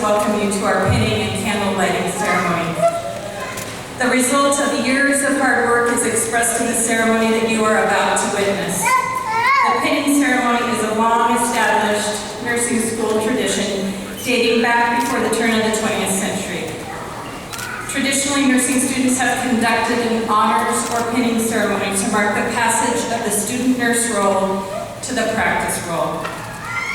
to welcome you to our pinning and candle lighting ceremony. The result of years of hard work is expressed in the ceremony that you are about to witness. The pinning ceremony is a long-established nursing school tradition dating back before the turn of the 20th century. Traditionally, nursing students have conducted an honors or pinning ceremony to mark the passage of the student nurse role to the practice role.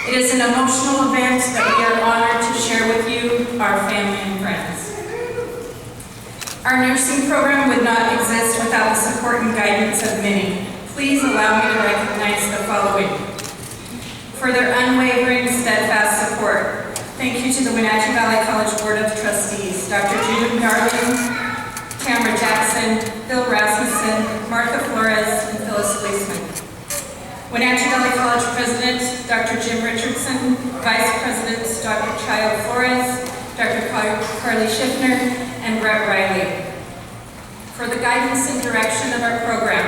It is an emotional event that we are honored to share with you, our family and friends. Our nursing program would not exist without the support and guidance of many. Please allow me to recognize the following. For their unwavering, steadfast support, thank you to the Wenatchee Valley College Board of Trustees, Dr. Judith Darling, Tamara Jackson, Bill Rasmussen, Martha Flores, and Phyllis Leisman. Wenatchee Valley College President, Dr. Jim Richardson, Vice Presidents, Dr. Child Flores, Dr. Carly Schiffner, and Brett Riley. For the guidance and direction of our program,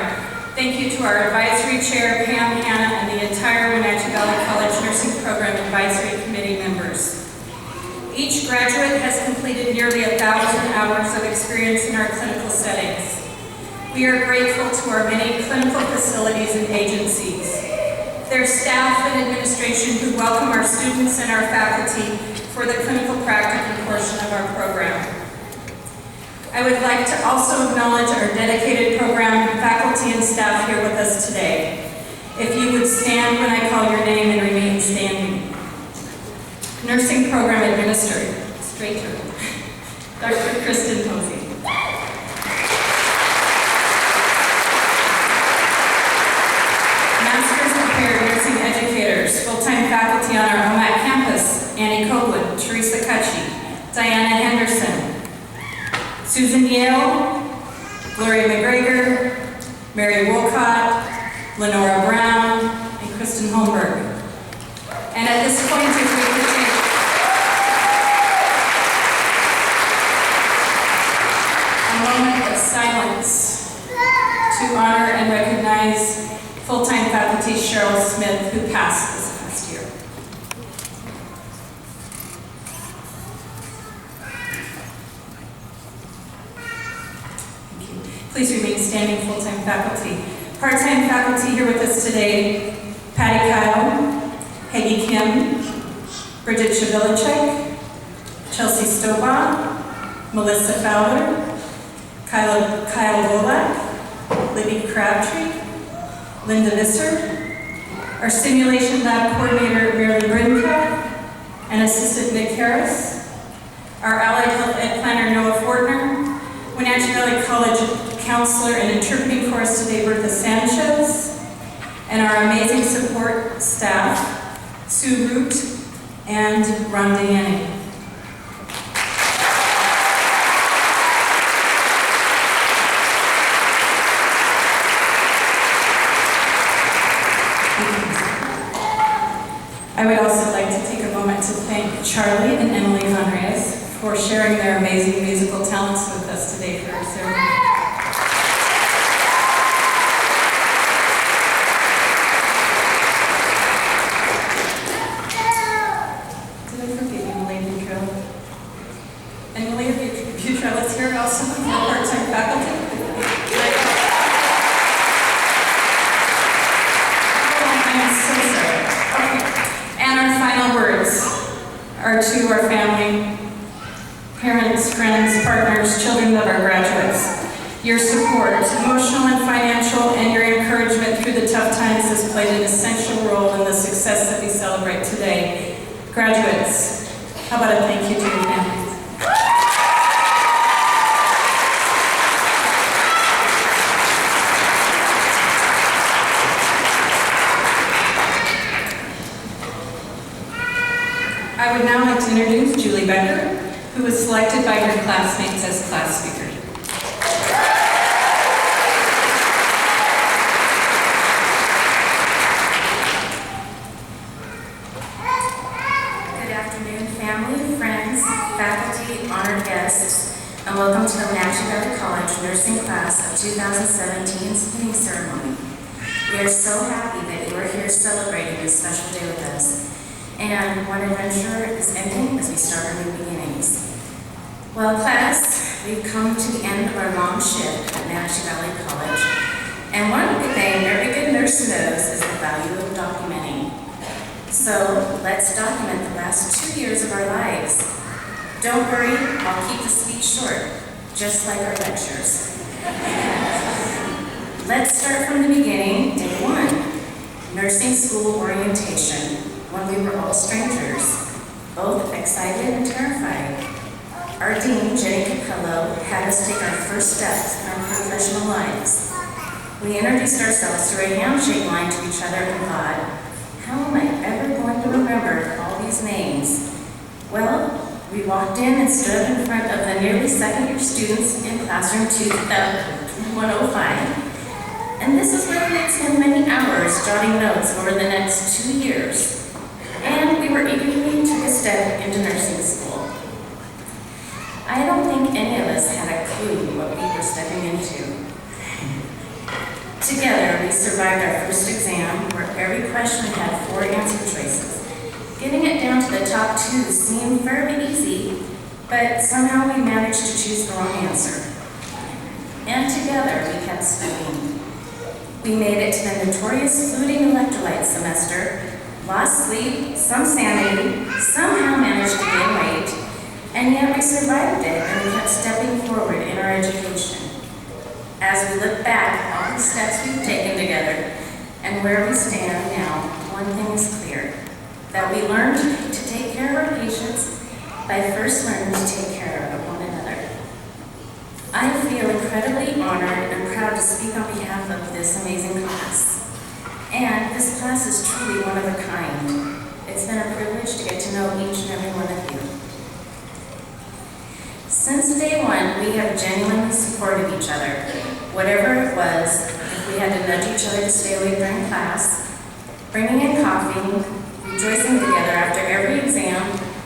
thank you to our advisory chair, Pam Hanna, and the entire Wenatchee Valley College Nursing Program Advisory Committee members. Each graduate has completed nearly 1,000 hours of experience in our clinical settings. We are grateful to our many clinical facilities and agencies, their staff and administration who welcome our students and our faculty for the clinical practical portion of our program. I would like to also acknowledge our dedicated program faculty and staff here with us today. If you would stand when I call your name and remain standing. Nursing Program Administrator, Dr. Kristen Posey. Nursing educators, full-time faculty on our OMAC campus, Annie Copeland, Teresa Cutchie, Diana Henderson, Susan Yale, Gloria McGregor, Mary Wolcott, Lenora Brown, and Kristen Holmberg. And at this point, if we could take a moment of silence to honor and recognize full-time faculty Cheryl Smith, who passed this past year. Thank you. Please remain standing, full-time faculty. Part-time faculty here with us today, Patty Kyle, Peggy Kim, Bridget Shavilicek, Chelsea Stobaugh, Melissa Fowler, Kyle Volak, Libby Crabtree, Linda Visser, our simulation lab coordinator, Marilyn Brinka, and assistant Nick Harris, our allied health ed planner, Noah Fortner, Wenatchee Valley College counselor and interpreting for us today, Bertha Sanchez, and our amazing support staff, Sue Root and Rhonda Yanni. I would also like to take a moment to thank Charlie and Emily Von Reyes for sharing their amazing musical talents with us today for our ceremony. Did I forget you, Emily Butrell? And Emily Butrell is here also for part-time faculty. I'm so sorry. Okay. And our final words are to our family, parents, friends, partners, children of our graduates. Your support, emotional and financial, and your encouragement through the tough times has played an essential role in the success that we celebrate today. Graduates, how about a thank you to your families? I would now like to introduce Julie Becker, who was selected by her classmates as class speaker. Good afternoon, family, friends, faculty, honored guests, and welcome to the Wenatchee Valley College Nursing Class of 2017's pinning ceremony. We are so happy that you are here celebrating this special day with us. and one adventure is ending as we start our new beginnings. Well, class, we've come to the end of our long shift at Wenatchee Valley College, and one good thing every good nurse knows is the value of documenting. So let's document the last 2 years of our lives. Don't worry, I'll keep the speech short, just like our lectures. Let's start from the beginning, day one, nursing school orientation, when we were all strangers, both excited and terrified. Our dean, Jenny Capello, had us take our first steps in our professional lives. We introduced ourselves through a handshake line to each other and thought, how am I ever going to remember all these names? Well, we walked in and stood up in front of the nearly second-year students in classroom 105. And this is where we would spend many hours jotting notes over the next 2 years. And we were eagerly took a step into nursing school. I don't think any of us had a clue what we were stepping into. Together, we survived our first exam where every question had 4 answer choices. Getting it down to the top 2 seemed fairly easy, but somehow we managed to choose the wrong answer. And together, we kept studying. We made it to the notorious food and electrolyte semester, lost sleep, some sanity, somehow managed to gain weight, and yet we survived it and we kept stepping forward in our education. As we look back at all the steps we've taken together and where we stand now, one thing is clear, that we learned to take care of our patients by first learning to take care of one another. I feel incredibly honored and proud to speak on behalf of this amazing class. And this class is truly one of a kind. It's been a privilege to get to know each and every one of you. Since day one, we have genuinely supported each other. Whatever it was, if we had to nudge each other to stay awake during class, bringing in coffee, rejoicing together after every exam,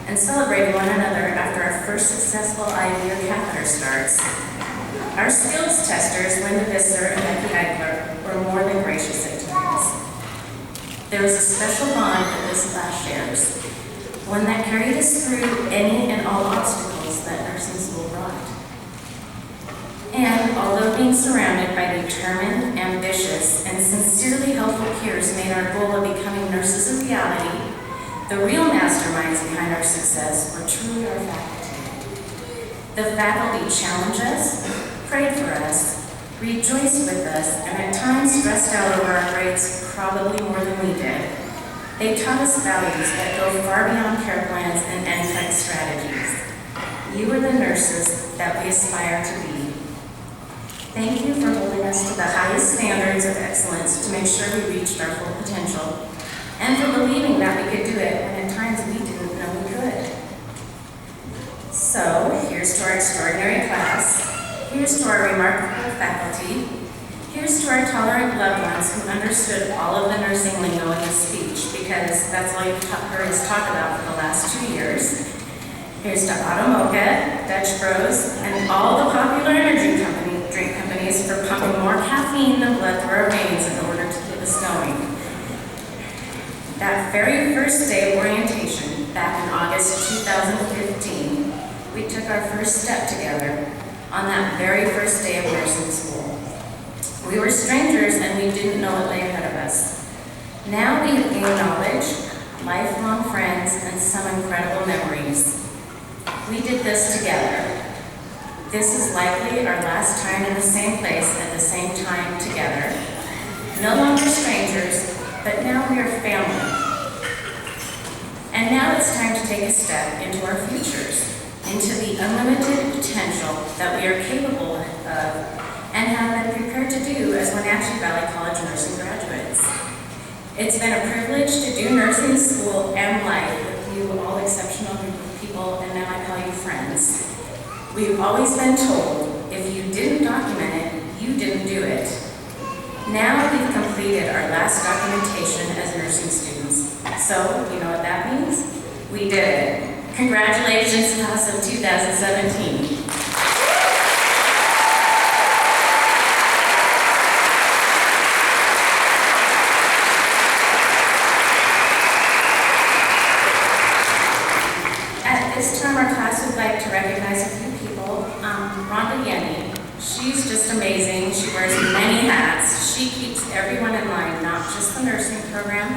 and celebrating one another after our first successful IV or catheter starts. Our skills testers, Linda Visser and Becky Eichler, were more than gracious at times. There was a special bond that this class shares, one that carried us through any and all obstacles that nursing school brought. And although being surrounded by determined, ambitious, and sincerely helpful peers made our goal of becoming nurses a reality, the real masterminds behind our success were truly our faculty. The faculty challenged us, prayed for us, rejoiced with us, and at times stressed out over our grades probably more than we did. They taught us values that go far beyond care plans and NCLEX strategies. You are the nurses that we aspire to be. Thank you for holding us to the highest standards of excellence to make sure we reached our full potential, and for believing that we could do it when at times we didn't know we could. So, here's to our extraordinary class. Here's to our remarkable faculty. Here's to our tolerant loved ones who understood all of the nursing lingo in this speech, because that's all you've heard us talk about for the last 2 years. Here's to Auto Mocha, Dutch Bros, and all the popular energy drink companies for pumping more caffeine than blood through our veins in order to keep us going. That very first day of orientation, back in August 2015, we took our first step together on that very first day of nursing school. We were strangers and we didn't know what lay ahead of us. Now we have gained knowledge, lifelong friends, and some incredible memories. We did this together. This is likely our last time in the same place at the same time together. No longer strangers, but now we are family. And now it's time to take a step into our futures, into the unlimited potential that we are capable of and have been prepared to do as Wenatchee Valley College nursing graduates. It's been a privilege to do nursing school and life with you, all exceptional group of people, and now I call you friends. We've always been told, if you didn't document it, you didn't do it. Now we've completed our last documentation as nursing students. So, you know what that means? We did it. Congratulations, class of 2017. class would like to recognize a few people. Rhonda Yenny, she's just amazing. She wears many hats. She keeps everyone in line, not just the nursing program,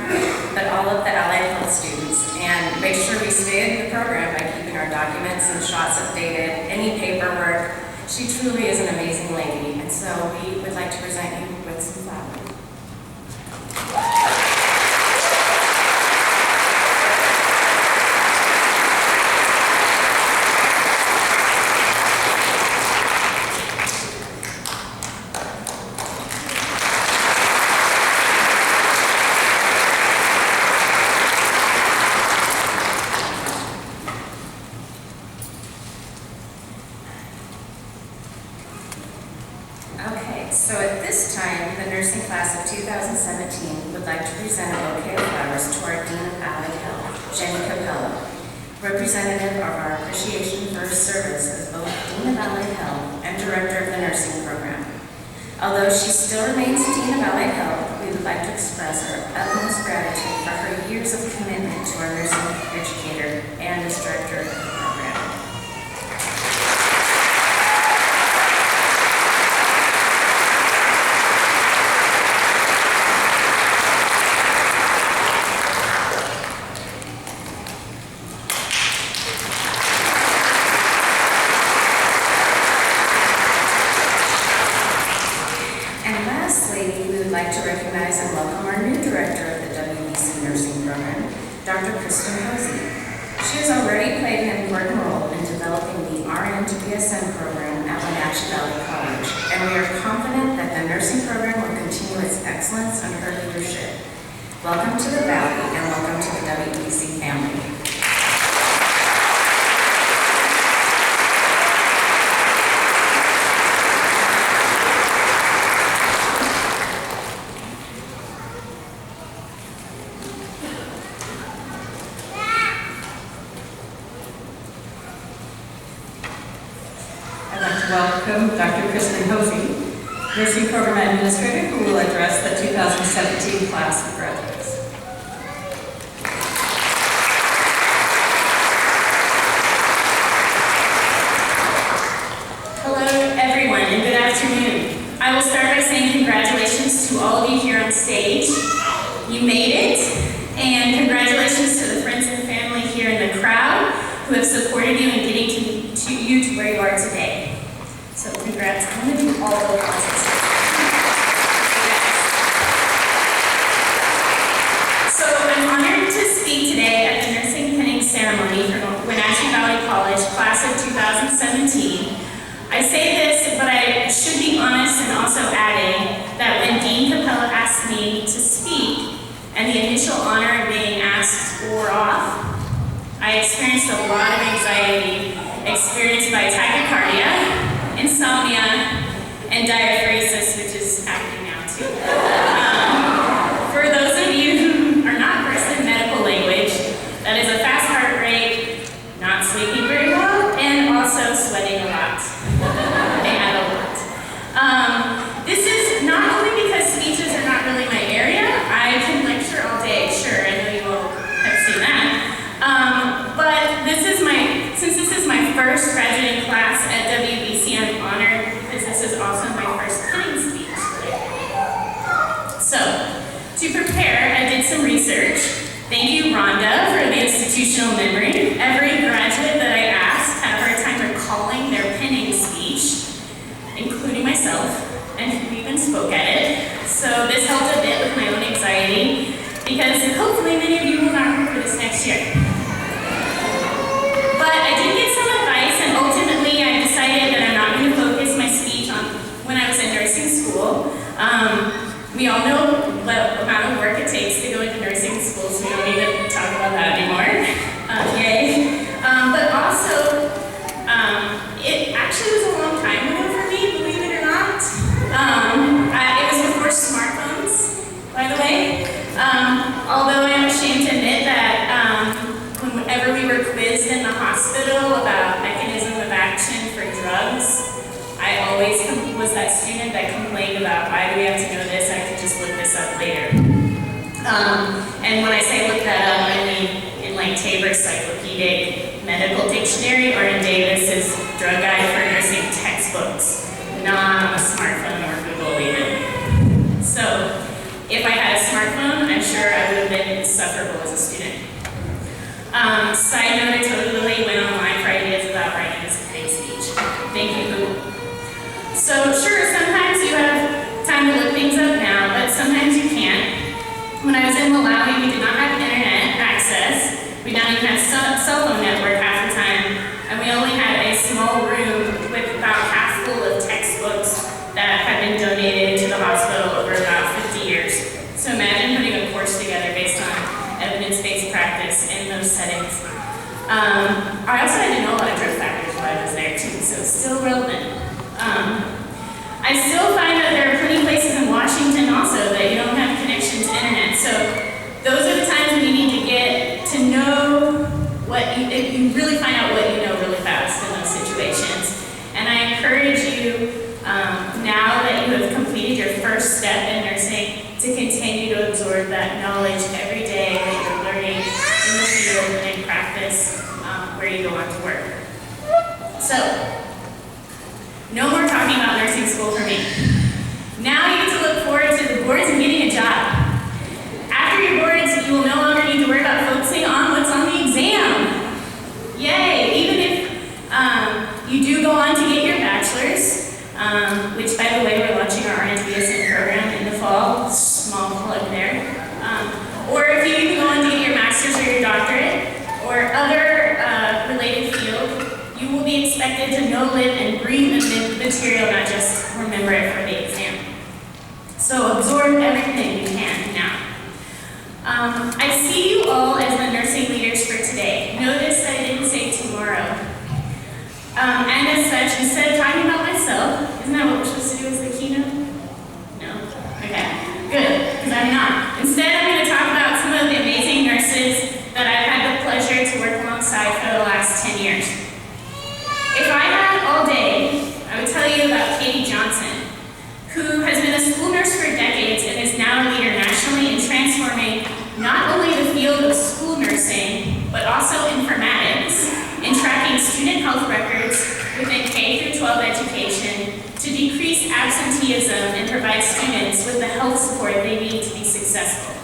but all of the allied health students, and make sure we stay in the program by keeping our documents and shots updated, any paperwork. She truly is an amazing lady, and so we would like to present you with some flowers. Okay, so at this time, the nursing class of 2017 would like to present a bouquet of flowers to our Dean of Allied Health, Jenny Capello, representative of our appreciation for her service as both Dean of Allied Health and Director of the nursing program. Although she still remains Dean of Allied Health, we would like to express our utmost gratitude for her years of commitment to our nursing educator and as Director of the program. We would like to recognize and welcome our new director of the WBC nursing program, Dr. Kristen Hosey. She has already played an important role in developing the RN to BSN program at Wenatchee Valley College, and we are confident that the nursing program will continue its excellence under her leadership. Welcome to the Valley and welcome to the WBC family. Welcome Dr. Kristen Hosey, Nursing Program Administrator, who will address the 2017 class of graduates. Hello everyone and good afternoon. I will start by saying congratulations to all of you here on stage. You made it, and congratulations to the friends and family here in the crowd who have supported you in getting you to where you are today. So congrats. I'm going to do all the classes. So I'm honored to speak today at the nursing pinning ceremony for Wenatchee Valley College, class of 2017. I say this, but I should be honest and also adding that when Dean Capello asked me to speak and the initial honor of being asked wore off, I experienced a lot of anxiety experienced by tachycardia, insomnia, and diaphoresis, which is happening now too. For those of you who are not versed in medical language, that is a fast heart rate, not sleeping very well, and also sweating a lot. And a lot. This is not only because speeches are not really my area. I can lecture all day, sure, I know you all have seen that. But since this is my first graduating class at WBC, I'm honored because this is also my first pinning speech. So, to prepare, I did some research. Thank you, Rhonda, for the institutional memory. Every graduate that I asked had a hard time recalling their pinning speech, including myself, and who even spoke at it. So this helped a bit with my own anxiety, because hopefully many of you will not remember this next year. But I did get some advice, and ultimately I decided that I'm not going to focus my speech on when I was in nursing school. We all know the amount of work it takes to go into nursing school, so we don't need to talk about that anymore. Yay. But also, it actually was a long time ago for me, believe it or not. It was before smartphones, by the way. Although I'm ashamed to admit that whenever we were quizzed in the hospital about mechanism of action for drugs, I always was that student that complained about, why do we have to know this? I could just look this up later. And when I say look that up, I mean in like Tabor Encyclopedic medical dictionary or in Davis's drug guide for nursing textbooks, not on a smartphone or Google even. So, if I had a smartphone, I'm sure I would have been insufferable as a student. Side note, I totally went online for ideas about writing this great speech. Thank you, Google. So, sure, sometimes you have time to look things up now, but sometimes you can't. When I was in Malawi, we did not have internet access. We didn't even have cell phone network half the time, and we only had a small room with about half full of textbooks that had been donated to the hospital over about 50 years. So imagine putting a course together based on evidence-based practice in those settings. I also had to know a lot of drug factors while I was there too, so it's still relevant. I still find that there are plenty of places in Washington also that you don't have connection to internet. So those are the times when you need to get to know you really find out what you know really fast in those situations. And I encourage you, now that you have completed your first step in nursing, to continue to absorb that knowledge every day that you're learning in the field and in practice where you go on to work. So, no more talking about nursing school for me. Now you get to look forward to the boards and getting a job. After your boards, you will no longer need to worry about focusing on what's on the exam. Yay! Even if you do go on to get your bachelor's, which by the way, we're launching our RN-BSN program in the fall, small plug there. Or if you even go on to get your master's or your doctorate, or other related field, you will be expected to know, live, and breathe the material, not just remember it for the exam. So absorb everything you can now. I see you all as the nursing leaders for today. Notice that I didn't say tomorrow. And as such, instead of talking about myself, isn't that what we're supposed to do as the keynote? No? Okay, good, because I'm not. Instead, I'm going to talk about some of the amazing nurses that I've had the pleasure to work alongside for the last 10 years. If I had all day, I would tell you about Katie Johnson, who has been a school nurse for decades and is now a leader nationally in transforming not only the field of school nursing, but also informatics, in tracking student health records within K-12 education to decrease absenteeism and provide students with the health support they need to be successful.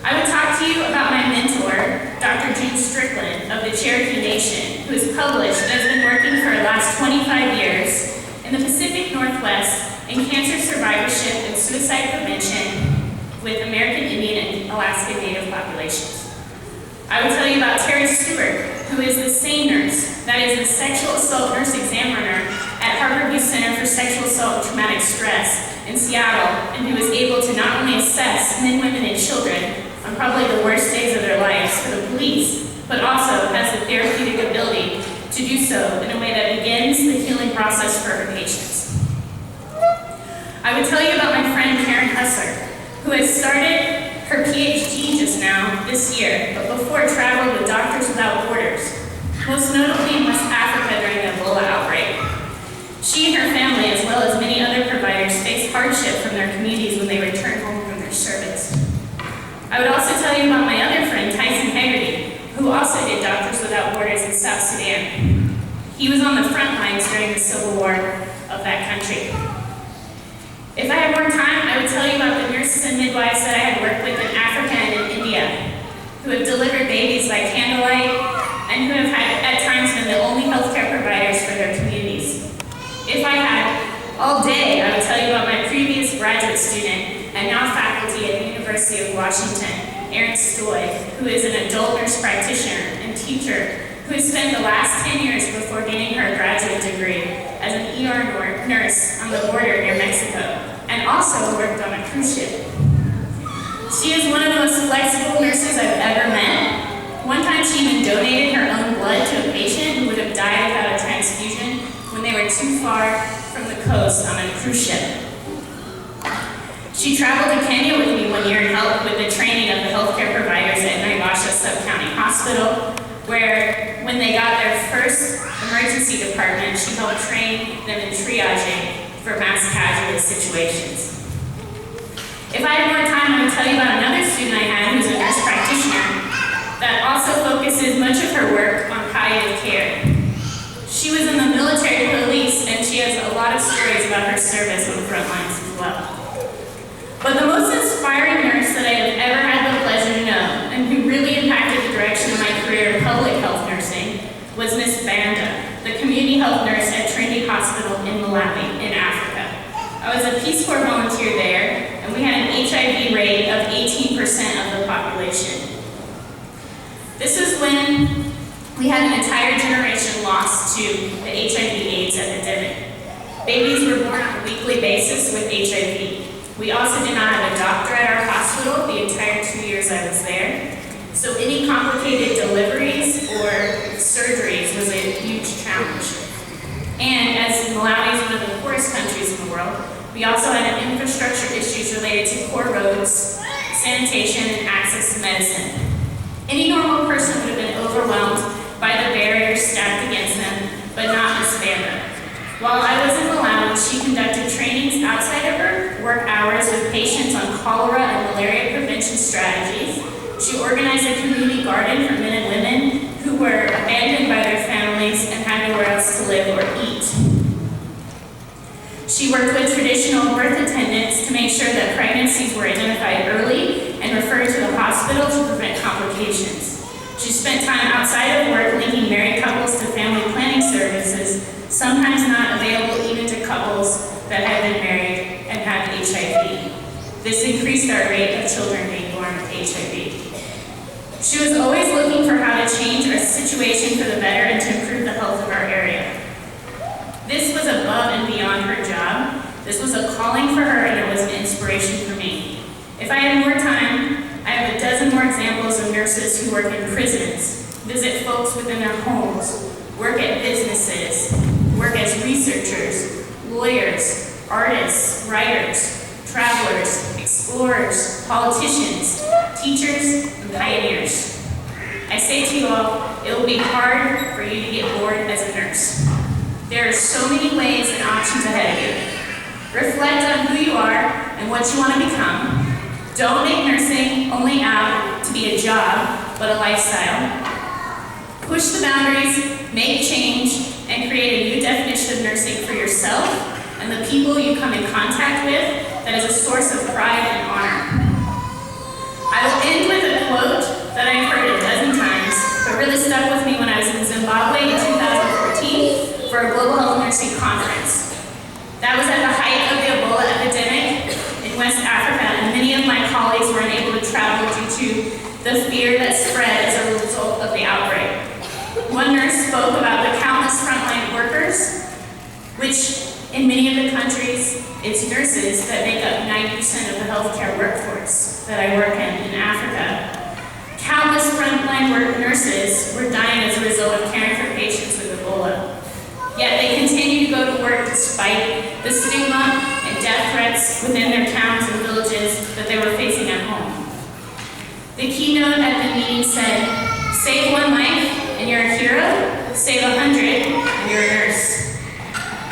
I would talk to you about my mentor, Dr. June Strickland of the Cherokee Nation, who has published and has been working for the last 25 years in the Pacific Northwest in cancer survivorship and suicide prevention with American Indian and Alaska Native populations. I would tell you about Terry Stewart, who is the SANE nurse, that is the Sexual Assault Nurse Examiner at Harborview Center for Sexual Assault and Traumatic Stress in Seattle, and who is able to not only assess men, women, and children on probably the worst days of their lives for the police, but also has the therapeutic ability to do so in a way that begins the healing process for her patients. I would tell you about my friend Karen Hustler, who has started her PhD just now this year, but before traveled with Doctors Without Borders, most notably in West Africa during the Ebola outbreak. She and her family, as well as many other providers, faced hardship from their communities when they returned home from their service. I would also tell you about my other friend, Tyson Hegarty, who also did Doctors Without Borders in South Sudan. He was on the front lines during the civil war of that country. If I had more time, I would tell you about the nurses and midwives that I had worked with in Africa and in India, who have delivered babies by candlelight and who have had, at times, been the only healthcare providers for their communities. If I had all day, I would tell you about my previous graduate student and now faculty at the University of Washington, Erin Stoy, who is an adult nurse practitioner and teacher who has spent the last 10 years before gaining her graduate degree as an ER nurse on the border near Mexico, and also worked on a cruise ship. She is one of the most flexible nurses I've ever met. One time she even donated her own blood to a patient who would have died without a transfusion when they were too far from the coast on a cruise ship. She traveled to Kenya with me one year and helped with the training of the healthcare providers at Naivasha Sub-County Hospital, where when they got their first emergency department, she helped train them in triaging for mass casualty situations. If I had more time, I would tell you about another student I had who's a nurse practitioner that also focuses much of her work on palliative care. She was in the military police, and she has a lot of stories about her service on the front lines as well. But the most inspiring nurse that I have ever had the pleasure to know, and who really impacted the direction of my career in public health nursing, was Miss Banda, the community health nurse at Trinity Hospital in Malawi, in Africa. I was a Peace Corps volunteer there, and we had an HIV rate of 18% of the population. This is when we had an entire generation lost to the HIV/AIDS epidemic. Babies were born on a weekly basis with HIV. We also did not have a doctor at our hospital the entire 2 years I was there. So any complicated deliveries or surgeries was a huge challenge. And as Malawi is one of the poorest countries in the world, we also had infrastructure issues related to poor roads, sanitation, and access to medicine. Any normal person would have been overwhelmed by the barriers stacked against them, but not Miss Banda. While I was in Malawi, she conducted trainings outside of her work hours with patients on cholera and malaria prevention strategies. She organized a community garden for men and women who were abandoned by their families and had nowhere else to live or eat. She worked with traditional birth attendants to make sure that pregnancies were identified early and referred to the hospital to prevent complications. She spent time outside of work linking married couples to family planning services, sometimes not available even to couples that had been married and had HIV. This increased our rate of children being born with HIV. She was always looking for how to change our situation for the better and to improve the health of our area. This was above and beyond her job. This was a calling for her, and it was an inspiration for me. If I had more time, I have a dozen more examples of nurses who work in prisons, visit folks within their homes, work at businesses, work as researchers, lawyers, artists, writers, travelers, explorers, politicians, teachers, and pioneers. I say to you all, it will be hard for you to get bored as a nurse. There are so many ways and options ahead of you. Reflect on who you are and what you want to become. Don't make nursing only out to be a job, but a lifestyle. Push the boundaries, make change, and create a new definition of nursing for yourself and the people you come in contact with that is a source of pride and honor. I will end with a quote that I've heard a dozen times, but really stuck with me when I was in Zimbabwe in 2014 for a global health nursing conference. That was at the height of the Ebola epidemic in West Africa, and many of my colleagues were unable to travel due to the fear that spread as a result of the outbreak. One nurse spoke about the countless frontline workers, which in many of the countries, it's nurses that make up 90% of the healthcare workforce that I work in Africa. Countless frontline nurses were dying as a result of caring for patients with Ebola. Yet they continue to go to work despite the stigma and death threats within their towns and villages that they were facing at home. The keynote at the meeting said, "Save one life and you're a hero, save 100 and you're a nurse."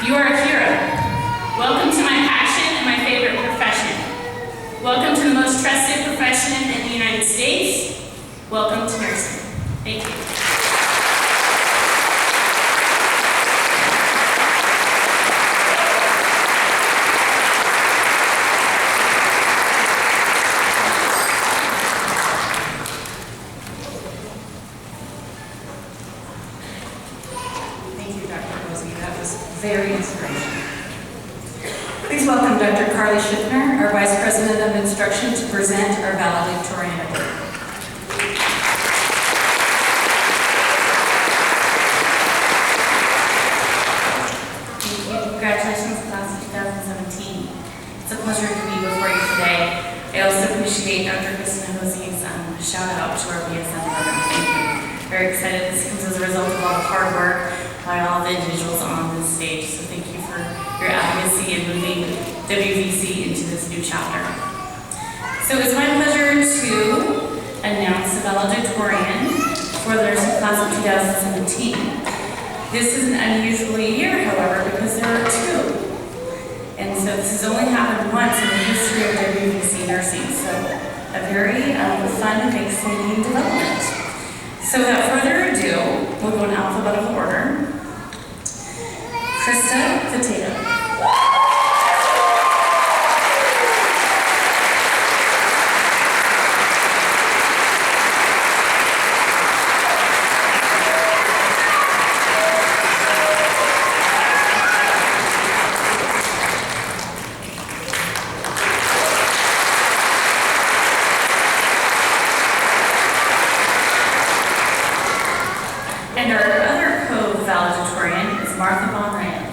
You are a hero. Welcome to my passion and my favorite profession. Welcome to the most trusted profession in the United States. Welcome to nursing. Thank you. Very inspirational. Please welcome Dr. Carly Schiffner, our Vice President of Instruction, to present our valedictorian award. Thank you. Congratulations, class of 2017. It's a pleasure to be before you today. I also appreciate Dr. Christina Hosey's shout out to our BSN program. Thank you. Very excited. This comes as a result of all the hard work by all the individuals on this stage. So thank you for your advocacy and moving WVC into this new chapter. So it's my pleasure to announce the valedictorian for the nursing class of 2017. This is an unusual year, however, because there are two. And so this has only happened once in the history of WVC nursing. So a very fun and exciting development. So without further ado, we'll go in alphabetical order. Krista Potato. And our other co-valedictorian is Martha Von Ryan.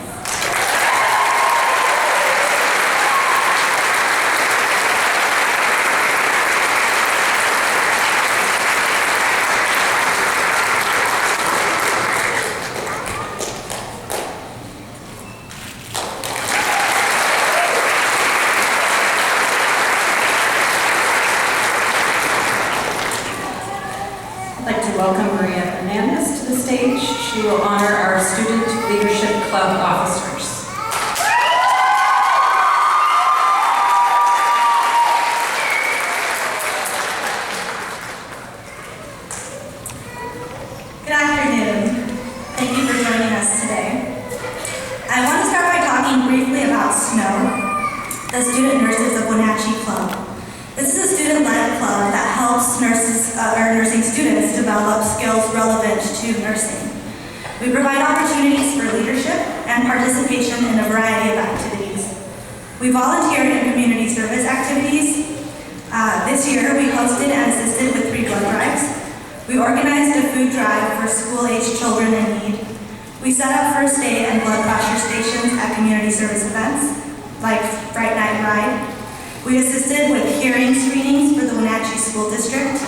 I'd like to welcome Maria Hernandez to the stage. She will honor our Student Leadership Club officers. Good afternoon. Thank you for joining us today. I want to start by talking briefly about SNOW, the Student Nurses of Wenatchee Club. This is a student-led club that helps nursing students develop skills relevant to nursing. We provide opportunities for leadership and participation in a variety of activities. We volunteered in community service activities. This year, we hosted and assisted with 3 blood drives. We organized a food drive for school-aged children in need. We set up first aid and blood pressure stations at community service events, like Bright Night Ride. We assisted with hearing screenings for the Wenatchee School District,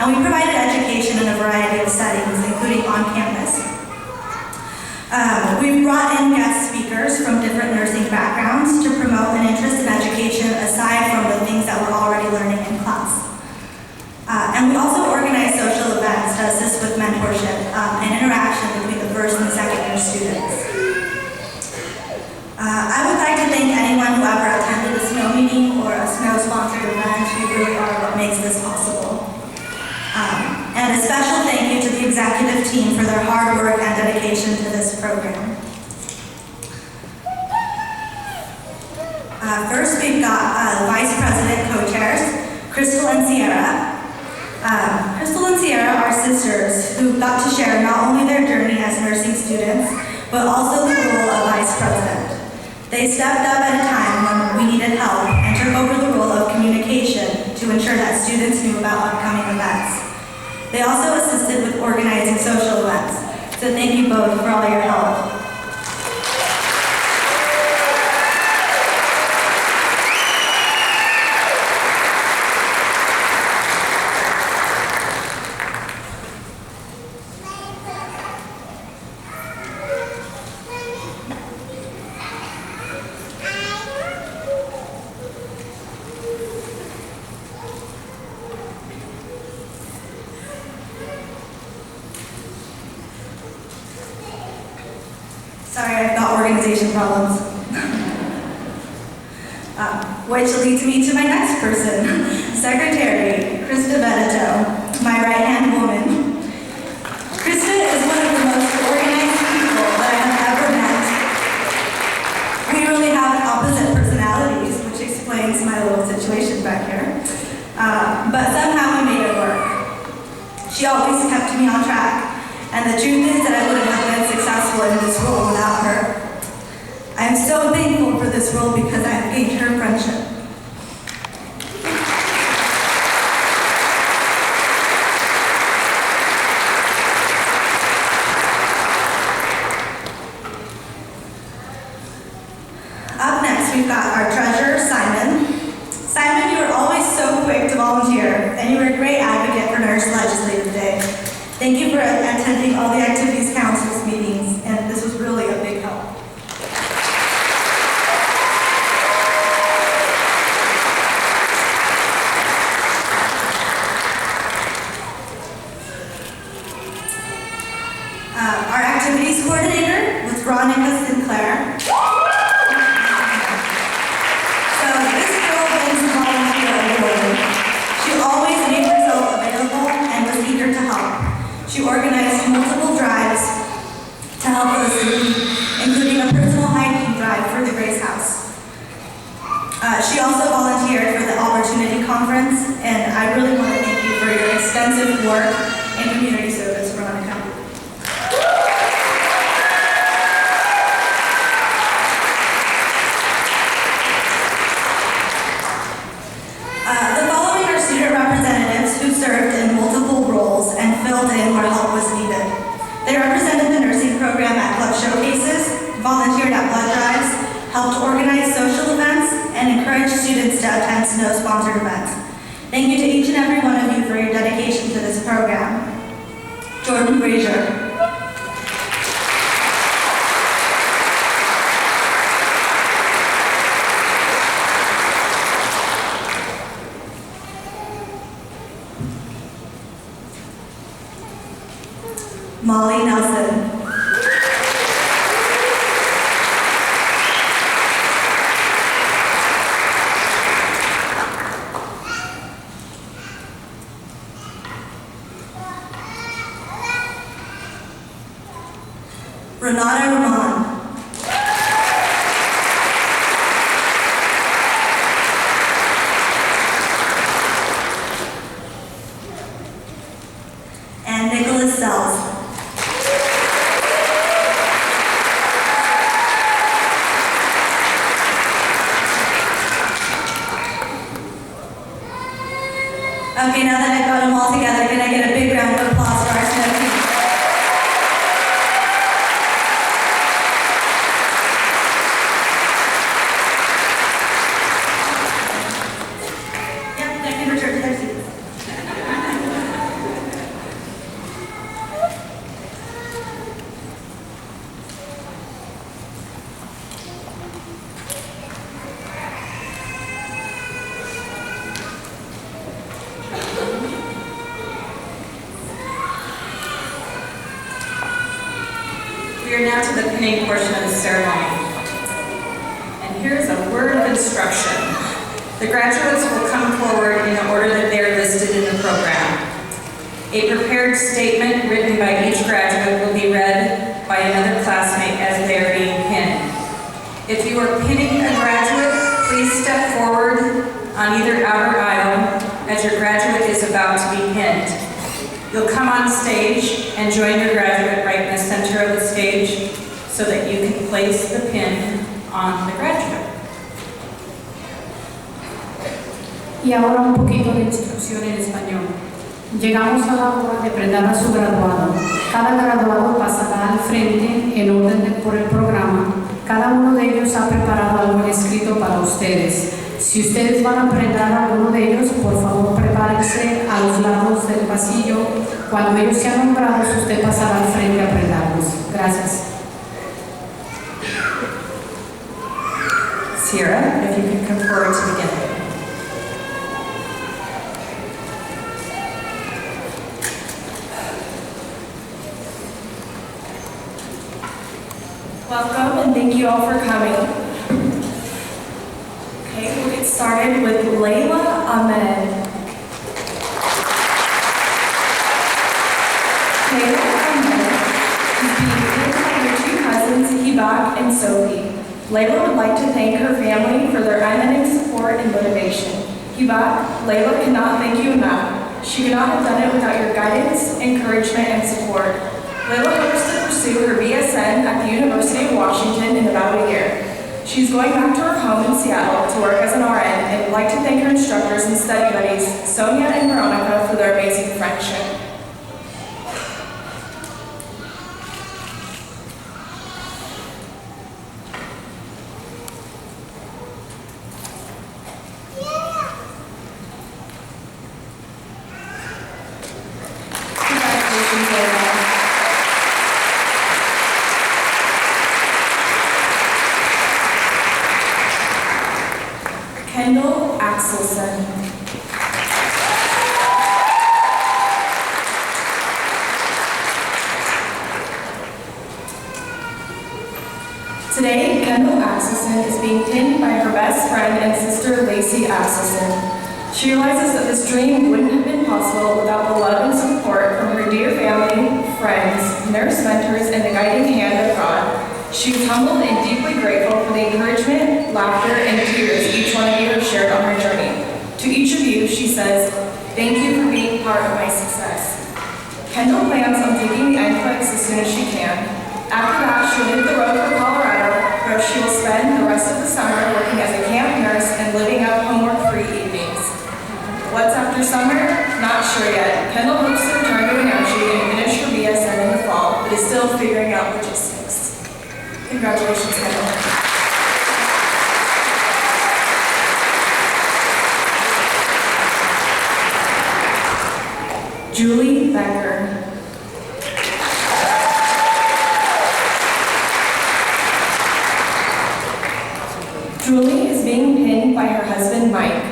and we provided education in a variety of settings, including on campus. We've brought in guest speakers from different nursing backgrounds to promote an interest in education aside from the things that we're already learning in class. And we also organize social events to assist with mentorship and interaction between the first and second year students. I would like to thank anyone who ever attended a SNOW meeting or a SNOW-sponsored event. You really are what makes this possible. And a special thank you to the executive team for their hard work and dedication to this program. First, we've got Vice President co-chairs, Crystal and Sierra. Crystal and Sierra are sisters who got to share not only their journey as nursing students, but also the role of Vice President. They stepped up at a time when we needed help and took over the role of communication to ensure that students knew about upcoming events. They also assisted with organizing social events, so thank you both for all your help. Sorry, I've got organization problems. Which leads me to my next person, Secretary Krista Benito, my right-hand woman. Krista is one of the most organized people that I have ever met. We really have opposite personalities, which explains my little situation back here. But somehow we made it work. She always kept me on track. And the truth is that I wouldn't have been successful in this role without her. I am so thankful for this role because I have gained her friendship. Up next, we've got our treasurer, Simon. Simon, you were always so quick to volunteer, and you were a great advocate for Nurse Legislative Day. Thank you for attending all the Activities Council's meetings, and this was really a big help. Our activities coordinator was Veronica Sinclair. So this girl wins the volunteer award. She always made herself available and was eager to help. She week, including a personal hygiene drive for the Grace House. She also volunteered for the Opportunity Conference, and I really want to thank you for your extensive work and community service, Veronica. The following are student representatives who served in multiple roles and filled in where help was needed. They represented the nursing program at club showcases, volunteered at blood drives, helped organize social events, and encouraged students to attend snow-sponsored events. Thank you to each and every one of you for your dedication to this program. Jordan Brazier. Molly Nelson. Renata Rahman. And Nicholas Sells. Okay, now that I've got them all together, can I get a big round of applause for our snow team? Yep, they can return to their seats. We are now to the pinning portion of the ceremony. And here is a word of instruction. The graduates will come forward in the order that they are listed in the program. A prepared statement written by each graduate will be read by another classmate as they are being pinned. If you are pinning a graduate, please step forward on either outer aisle as your graduate is about to be pinned. You'll come on stage and join your graduate right in the center of the stage so that you can place the pin on the graduate. Y ahora un poquito de instrucción en español. Llegamos a la hora de prendar a su graduado. Cada graduado pasará al frente en orden por el programa. Cada uno de ellos ha preparado algo escrito para ustedes. Si ustedes van a prendar a alguno de ellos, por favor prepárense a los lados del pasillo. Cuando ellos sean nombrados, usted pasará al frente a prendarlos. Gracias. Sierra, if you can come forward to begin. Welcome and thank you all for coming. Okay, we'll get started with Layla Ahmed. Layla Ahmed is being pinned by her two cousins, Hibak and Sophie. Layla would like to thank her family for their unending support and motivation. Hibak, Layla cannot thank you enough. She could not have done it without your guidance, encouragement, and support. Layla hopes to pursue her BSN at the University of Washington in about a year. She's going back to her home in Seattle to work as an RN and would like to thank her instructors and study buddies, Sonia and Veronica, for their amazing friendship. Congratulations, Layla. Kendall Axelson. Today, Kendall Axelson is being pinned by her best friend and sister, Lacey Axelson. She realizes that this dream wouldn't have been possible without the love and support from her dear family, friends, nurse mentors, and the guiding hand of God. She is humbled and deeply grateful for the encouragement, laughter, and tears each one of you have shared on her journey. To each of you, she says, "Thank you for being part of my success." Kendall plans on taking the NCLEX as soon as she can. After that, she'll hit the road for Colorado, where she will spend the rest of the summer working as a camp nurse and living out homework-free evenings. What's after summer? Not sure yet. Kendall hopes to return to Wenatchee and finish her BSN in the fall, but is still figuring out logistics. Congratulations, Kendall. Julie Becker. Julie is being pinned by her husband, Mike.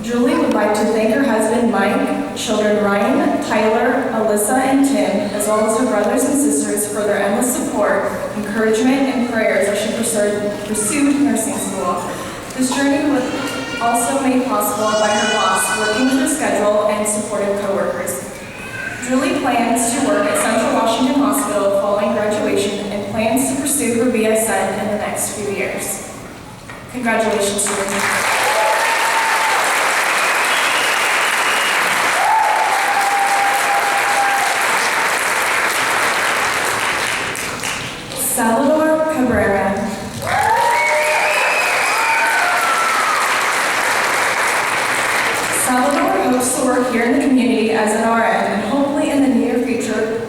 Julie would like to thank her husband, Mike, children Ryan, Tyler, Alyssa, and Tim, as well as her brothers and sisters for their endless support, encouragement, and prayers as she pursued nursing school. This journey was also made possible by her boss, working with her schedule and supportive coworkers. Julie plans to work at Central Washington Hospital following graduation and plans to pursue her BSN in the next few years. Congratulations, Julie. Salvador Cabrera. Salvador hopes to work here in the community as an RN and hopefully in the near future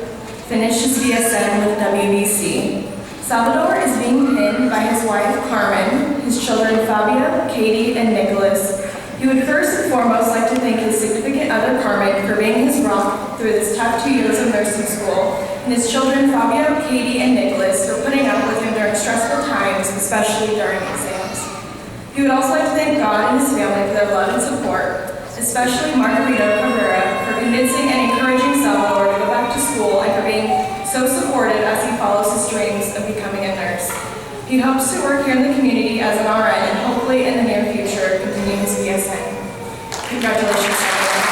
finish his BSN with WBC. Salvador is being pinned by his wife Carmen, his children Fabia, Katie, and Nicholas. He would first and foremost like to thank his significant other Carmen for being his rock through this tough 2 years of nursing school, and his children Fabia, Katie, and Nicholas for putting up with him during stressful times, especially during exams. He would also like to thank God and his family for their love and support, especially Margarito Cabrera for convincing and encouraging Salvador to go back to school and for being so supportive as he follows his dreams of becoming a nurse. He hopes to work here in the community as an RN and hopefully in the near future continue his BSN. Congratulations, Salvador.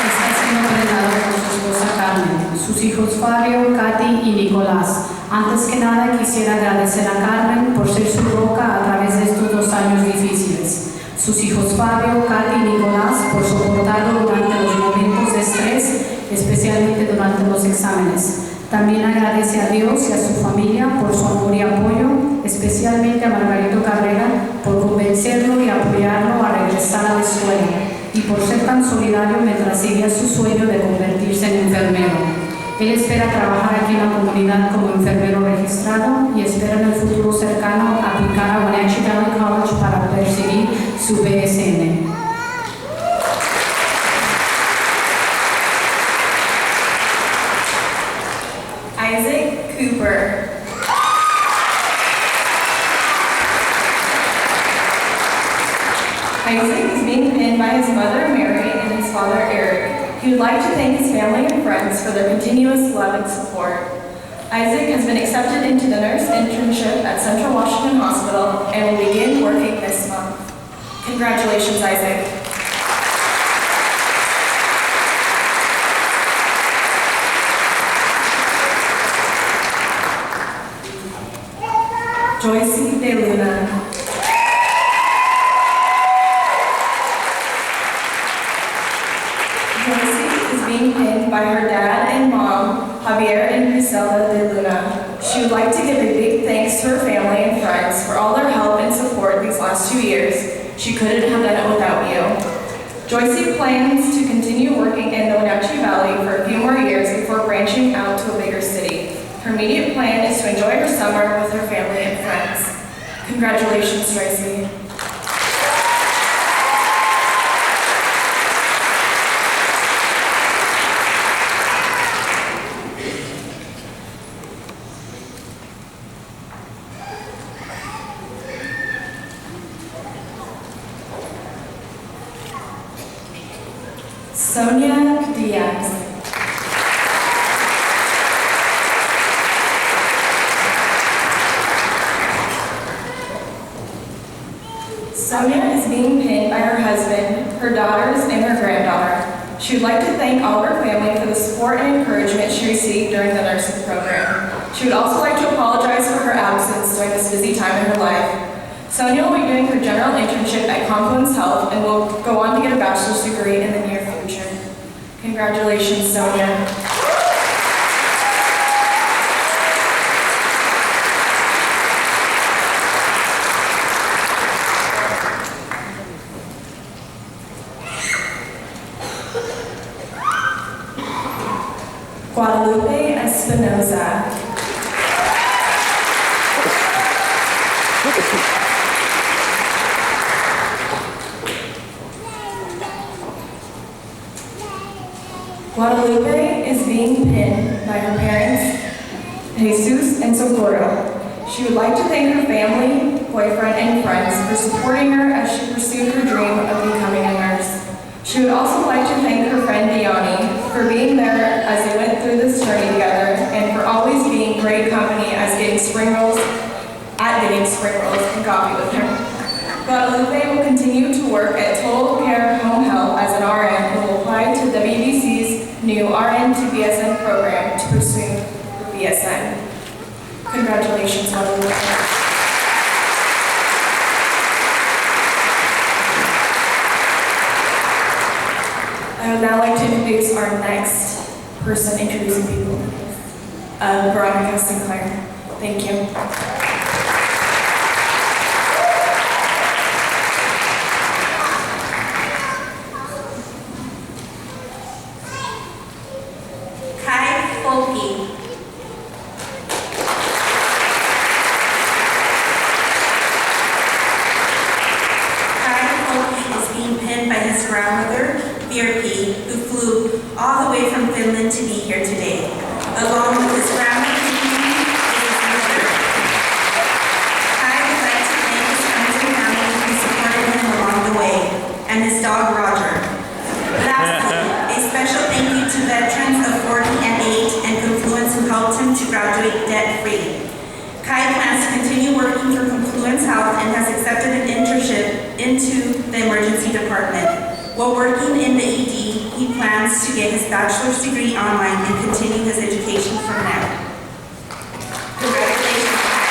Está siendo entrenado por su esposa Carmen, sus hijos Fabio, Katy y Nicolás. Antes que nada quisiera agradecer a Carmen por ser su roca a través de estos 2 años difíciles. Sus hijos Fabio, Katy y Nicolás por soportarlo durante los momentos de estrés, especialmente durante los exámenes. También agradece a Dios y a su familia por su amor y apoyo, especialmente a Margarito Cabrera por convencerlo y apoyarlo a regresar a la escuela y por ser tan solidario mientras seguía su sueño de convertirse en enfermero. Él espera trabajar aquí en la comunidad como enfermero registrado y espera en el futuro cercano aplicar a Wenatchee Valley College para perseguir su BSN. Isaac Cooper. Isaac is being pinned by his mother, Mary, and his father, Eric. He would like to thank his family and friends for their continuous love and support. Isaac has been accepted into the nurse internship at Central Washington Hospital and will begin working this month. Congratulations, Isaac. Joyce De Luna. Being pinned by her dad and mom, Javier and Griselda De Luna. She would like to give a big thanks to her family and friends for all their help and support these last 2 years. She couldn't have done it without you. Joyce plans to continue working in the Wenatchee Valley for a few more years before branching out to a bigger city. Her immediate plan is to enjoy her summer with her family and friends. Congratulations, Joyce. Sonia Diaz. Sonia is being pinned by her husband, her daughters, and her granddaughter. She would like to thank all of her family for the support and encouragement she She would also like to apologize for her absence during this busy time in her life. Sonia will be doing her general internship at Confluence Health and will go on to get a bachelor's degree in the near future. Congratulations, Sonia. Guadalupe Espinoza. Guadalupe is being pinned by her parents, Jesus and Socorro. She would like to thank her family, boyfriend, and friends for supporting her as she pursued her dream of becoming a nurse. She would also like to thank her friend Diani for being there as they went through this journey together and for always being great company as getting spring rolls and coffee with her. Guadalupe will continue to work at Total Care Home Health as an RN and will apply to WBC's new RN to BSN program to pursue her BSN. Congratulations, Guadalupe. I would now like to introduce our next person introducing people, Veronica Sinclair. Thank you. Kai Folke. Kai Folke is being pinned by his grandmother, Virpi, who flew all the way from Finland to be here today, along with his grandmother, and his mother. Kai would like to thank his friends and family who supported him along the way, and his dog, Roger. Lastly, a special thank you to veterans of 40 and 8 and Confluence who helped him to graduate debt-free. Kai plans to continue working for Confluence Health and has accepted an internship into the emergency department. While working in the ED, he plans to get his bachelor's degree online and continue his education from there. Congratulations, Kai.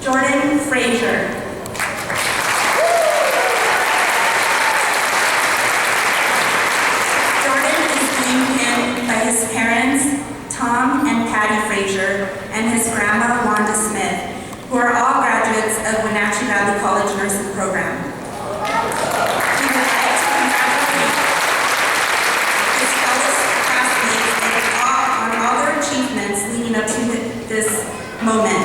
Jordan Frazier. His parents, Tom and Patty Frazier, and his grandma, Wanda Smith, who are all graduates of Wenatchee Valley College Nursing Program. We would like to congratulate his fellow classmates on all their achievements leading up to this moment,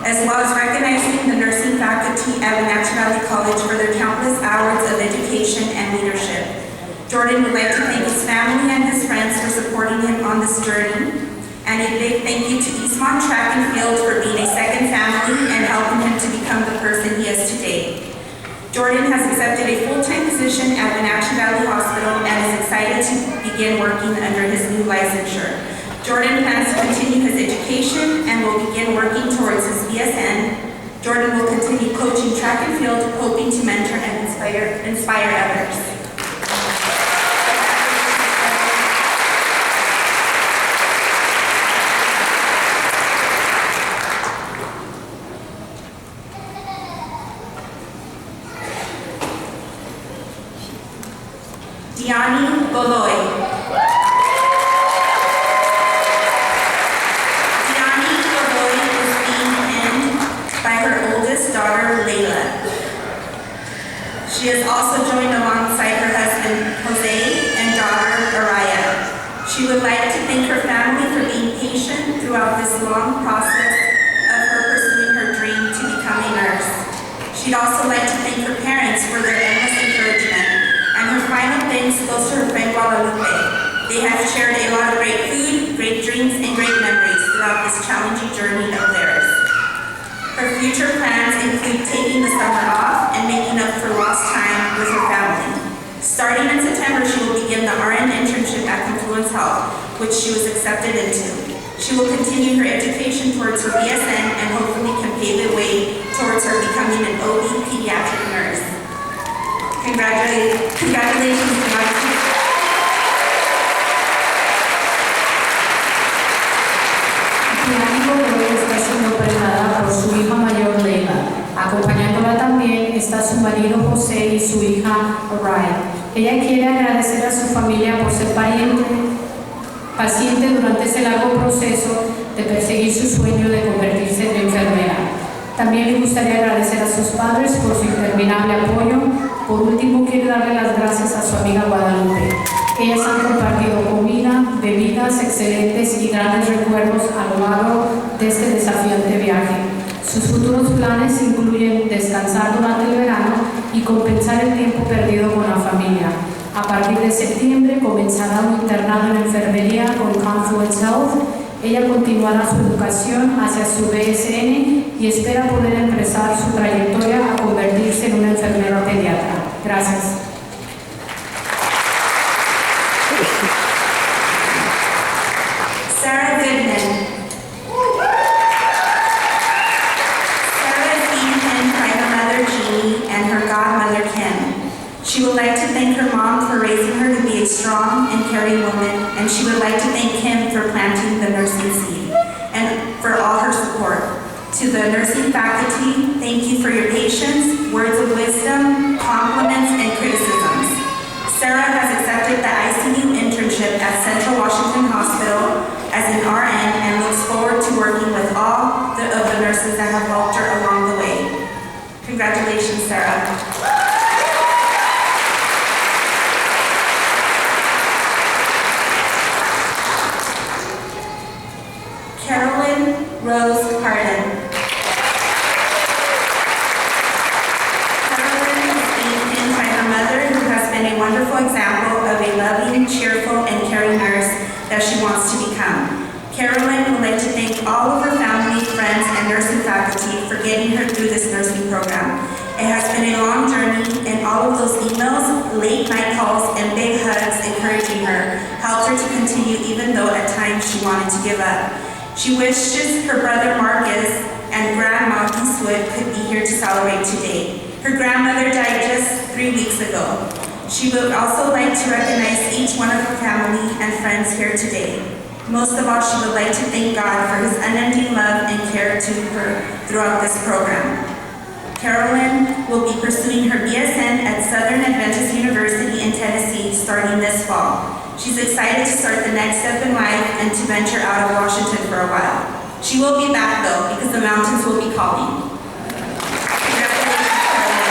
as well as recognizing the nursing faculty at Wenatchee Valley College for their countless hours of education and leadership. Jordan would like to thank his family and his friends for supporting him on this journey, and a big thank you to Eastmont Track and Field for being a second family and helping him to become the person he is today. Jordan has accepted a full-time position at Wenatchee Valley Hospital and is excited to begin working under his new licensure. Jordan plans to continue his education and will begin working towards his BSN. Jordan will continue coaching track and field, hoping to mentor and inspire others. Diani Godoy. Diani Godoy is being pinned by her oldest daughter, Layla. She has also joined alongside her husband, Jose, and daughter, Araya. She would like to thank her family for being patient throughout this long process of her pursuing her dream to become a nurse. She'd also like to thank her parents for their endless encouragement. And her final thanks goes to her friend Guadalupe. They have shared a lot of great food, great drinks, and great memories throughout this challenging journey of theirs. Her future plans include taking the summer off and making up for lost time with her family. Starting in September, she will begin the RN internship at Confluence Health, which she was accepted into. She will continue her education towards her BSN and hopefully can pave the way towards her becoming an OB pediatric nurse. Congratulations, Wenatchee. El de hoy está siendo preparada por su hija mayor Leila. Acompañándola también está su marido José y su hija Ryan. Ella quiere agradecer a su familia por ser paciente durante ese largo proceso de perseguir su sueño de convertirse en enfermera. También le gustaría agradecer a sus padres por su interminable apoyo. Por último, quiere darle las gracias a su amiga Guadalupe. Ellas han compartido comida, bebidas excelentes y grandes recuerdos a lo largo de este desafiante viaje. Sus futuros planes incluyen descansar durante el verano y compensar el tiempo perdido con la familia. A partir de septiembre comenzará un internado en enfermería con Confluence Health. Ella continuará su educación hacia su BSN y espera poder empezar su trayectoria a convertirse en una enfermera pediatra. Gracias. Sarah Goodman. Sarah is being penned by her mother Jeannie and her godmother Kim. She would like to thank her mom for raising her to be a strong and caring woman, and she would like to thank Kim for planting the nursing seed and for all her support. To the nursing faculty, thank you for your patience, words of wisdom, compliments, and criticisms. Sarah has accepted the ICU internship at Central Washington Hospital as an RN and looks forward to working with all of the nurses that have helped her along the way. Congratulations, Sarah. Carolyn Rose Hardin. Carolyn is being pinned by her mother, who has been a wonderful example of a loving, cheerful, and caring nurse that she wants to become. Carolyn would like to thank all of her family, friends, and nursing faculty for getting her through this nursing program. It has been a long journey, and all of those emails, late night calls, and big hugs encouraging her helped her to continue even though at times she wanted to give up. She wishes her brother Marcus and Grandma Eastwood could be here to celebrate today. Her grandmother died just 3 weeks ago. She would also like to recognize each one of her family and friends here today. Most of all, she would like to thank God for His unending love and care to her throughout this program. Carolyn will be pursuing her BSN at Southern Adventist University in Tennessee starting this fall. She's excited to start the next step in life and to venture out of Washington for a while. She will be back though, because the mountains will be calling. Congratulations, Carolyn.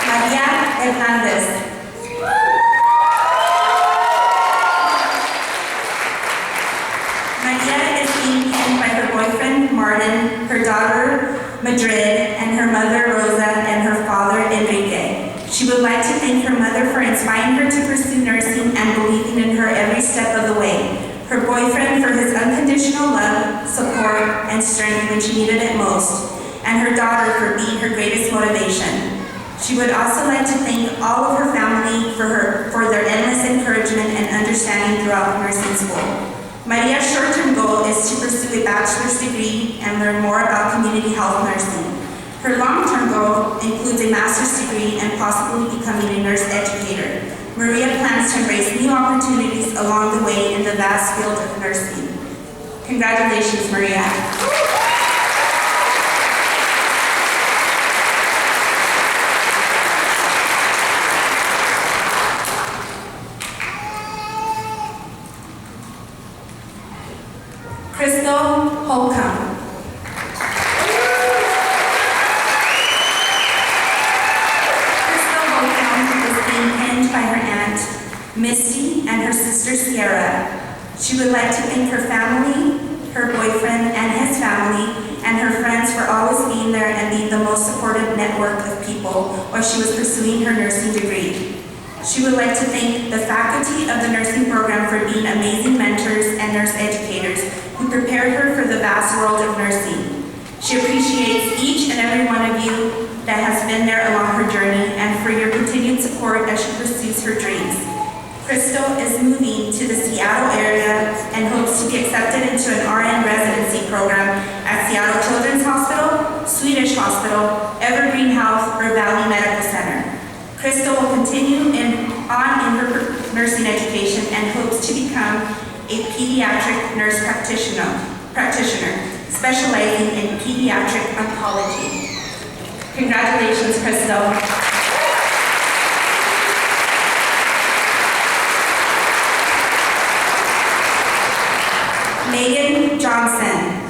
Maria Hernandez. Maria is being pinned by her boyfriend Martin, her daughter Madrid, and her mother Rosa and her father Enrique. She would like to thank her mother for inspiring her to pursue nursing and believing in her every step of the way. Her boyfriend for his unconditional love, support, and strength when she needed it most. And her daughter for being her greatest motivation. She would also like to thank all of her family for their endless encouragement and understanding throughout nursing school. Maria's short-term goal is to pursue a bachelor's degree and learn more about community health nursing. Her long-term goal includes a master's degree and possibly becoming a nurse educator. Maria plans to embrace new opportunities along the way in the vast field of nursing. Congratulations, Maria. Crystal Holcomb. Crystal Holcomb is being pinned by her aunt, Misty, and her sister, Sierra. She would like to thank her family, her boyfriend and his family, and her friends for always being there and being the most supportive network of people while she was pursuing her nursing degree. She would like to thank the faculty of the nursing program for being amazing mentors and nurse educators who prepared her for the vast world of nursing. She appreciates each and every one of you that has been there along her journey and for your continued support as she pursues her dreams. Crystal is moving to the Seattle area and hopes to be accepted into an RN residency program at Seattle Children's Hospital, Swedish Hospital, Evergreen Health, or Valley Medical Center. Crystal will continue on in her nursing education and hopes to become a pediatric nurse practitioner specializing in pediatric oncology. Congratulations, Crystal. Megan Johnson.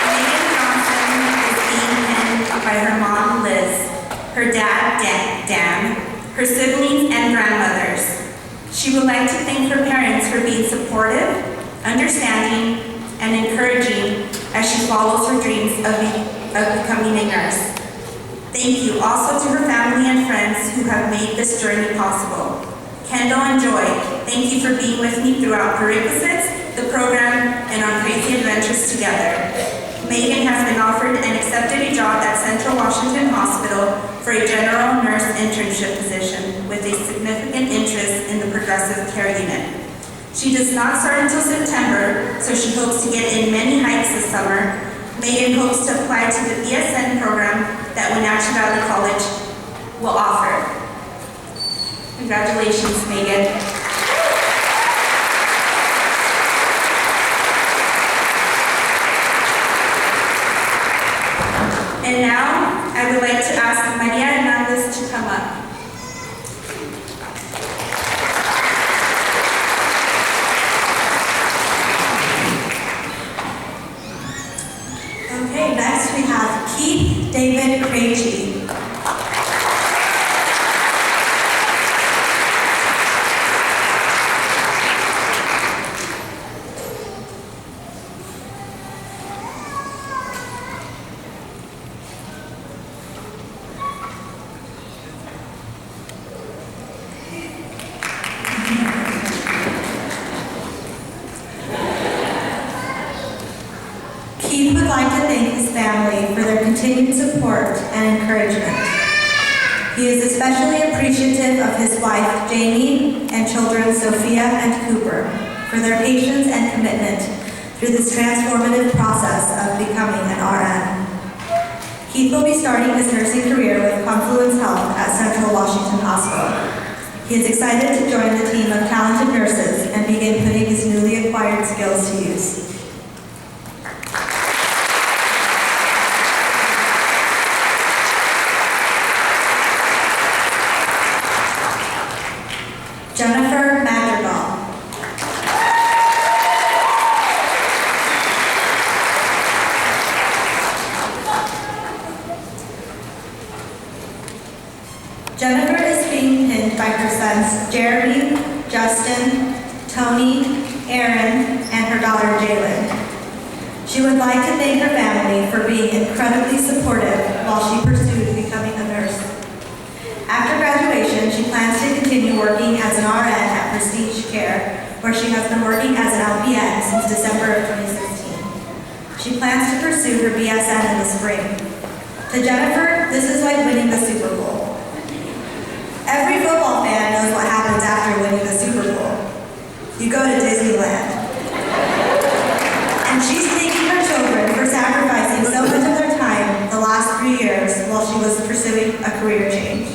Megan Johnson is being pinned by her mom, Liz, her dad, Dan, her siblings, and grandmothers. She would like to thank her parents for being supportive, understanding, and encouraging as she follows her dreams of becoming a nurse. Thank you also to her family and friends who have made this journey possible. Kendall and Joy, thank you for being with me throughout prerequisites, the program, and on crazy adventures together. Megan has been offered and accepted a job at Central Washington Hospital for a general nurse internship position with a significant interest in the progressive care unit. She does not start until September, so she hopes to get in many hikes this summer. Megan hopes to apply to the BSN program that Wenatchee Valley College will offer. Congratulations, Megan. And now, I would like to ask Maria Hernandez to come up. Okay, next we have Keith David Krejci. Keith would like to thank his family for their continued support and encouragement. He is especially appreciative of his wife, Jamie, and children, Sophia and Cooper, for their patience and commitment through this transformative process of becoming an RN. Keith will be starting his nursing career with Confluence Health at Central Washington Hospital. He is excited to join the team of talented nurses and begin putting his newly acquired skills to use. Jennifer Madrigal. Jennifer is being pinned by her sons Jeremy, Justin, Tony, Aaron, and her daughter Jalen. She would like to thank her family for being incredibly supportive while she pursued becoming a nurse. After graduation, she plans to continue working as an RN at Prestige Care, where she has been working as an LPN since December of 2016. She plans to pursue her BSN in the spring. To Jennifer, this is like winning the Super Bowl. Every football fan knows what happens after winning the Super Bowl. You go to Disneyland. And she's thanking her children for sacrificing so much of their time the last 3 years while she was pursuing a career change.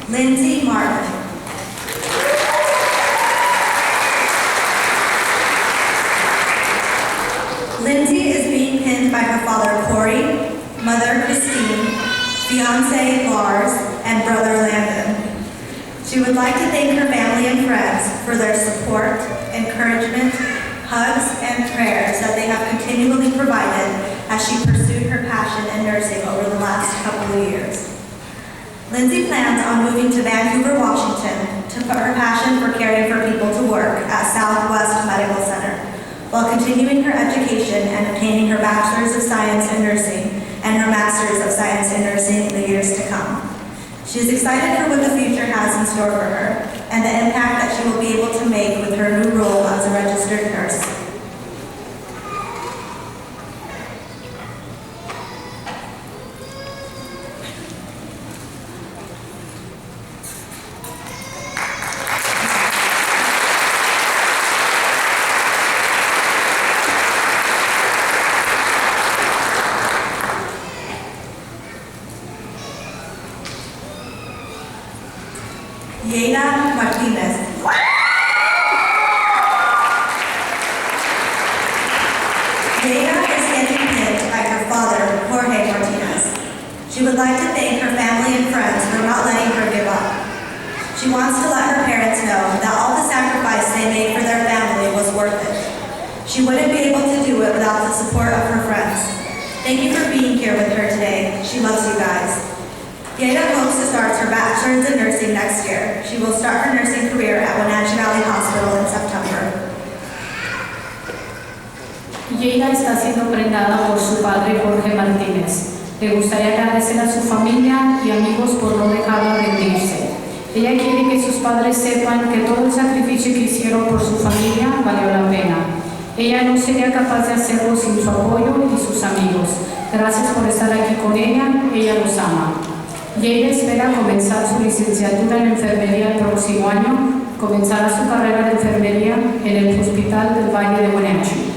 Lindsay Martin. Lindsay is being pinned by her father Corey, mother Christine, fiance Lars, and brother Landon. She would like to thank her family and friends for their support, encouragement, hugs, and prayers that they have continually provided as she pursued her passion in nursing over the last couple of years. Lindsay plans on moving to Vancouver, Washington to put her passion for caring for people to work at Southwest Medical Center, while continuing her education and obtaining her Bachelor's of Science in Nursing and her Master's of Science in Nursing in the years to come. She is excited for what the future has in store for her and the impact that she will be able to make with her new role as a registered nurse. Yeda Martinez. Yeda is getting pinned by her father, Jorge Martinez. She would like to thank her family and friends for not letting her give up. She wants to let her parents know that all the sacrifice they made for their family was worth it. She wouldn't be able to do it without the support of her friends. Thank you for being here with her today. She loves you guys. Yeda hopes to start her Bachelor's in Nursing next year. She will start her nursing career at Wenatchee Valley Hospital in September. Yeda está siendo prendada por su padre Jorge Martínez. Le gustaría agradecer a su familia y amigos por no dejarla rendirse. Ella quiere que sus padres sepan que todo el sacrificio que hicieron por su familia valió la pena. Ella no sería capaz de hacerlo sin su apoyo y sus amigos. Gracias por estar aquí con ella. Ella los ama. Yeda espera comenzar su licenciatura en enfermería el próximo año. Comenzará su carrera de enfermería en el Hospital del Valle de Wenatchee.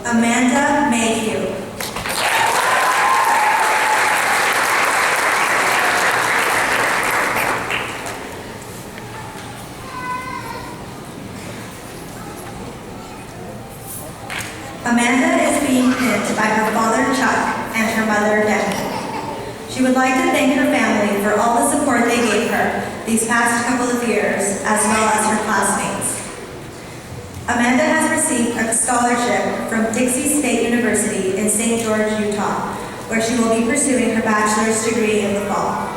Amanda Mayhew. Amanda is being pinned by her father Chuck and her mother Debbie. She would like to thank her family for all the support they gave her these past couple of years, as well as her classmates. Amanda has received a scholarship from Dixie State University in St. George, Utah, where she will be pursuing her bachelor's degree in the fall.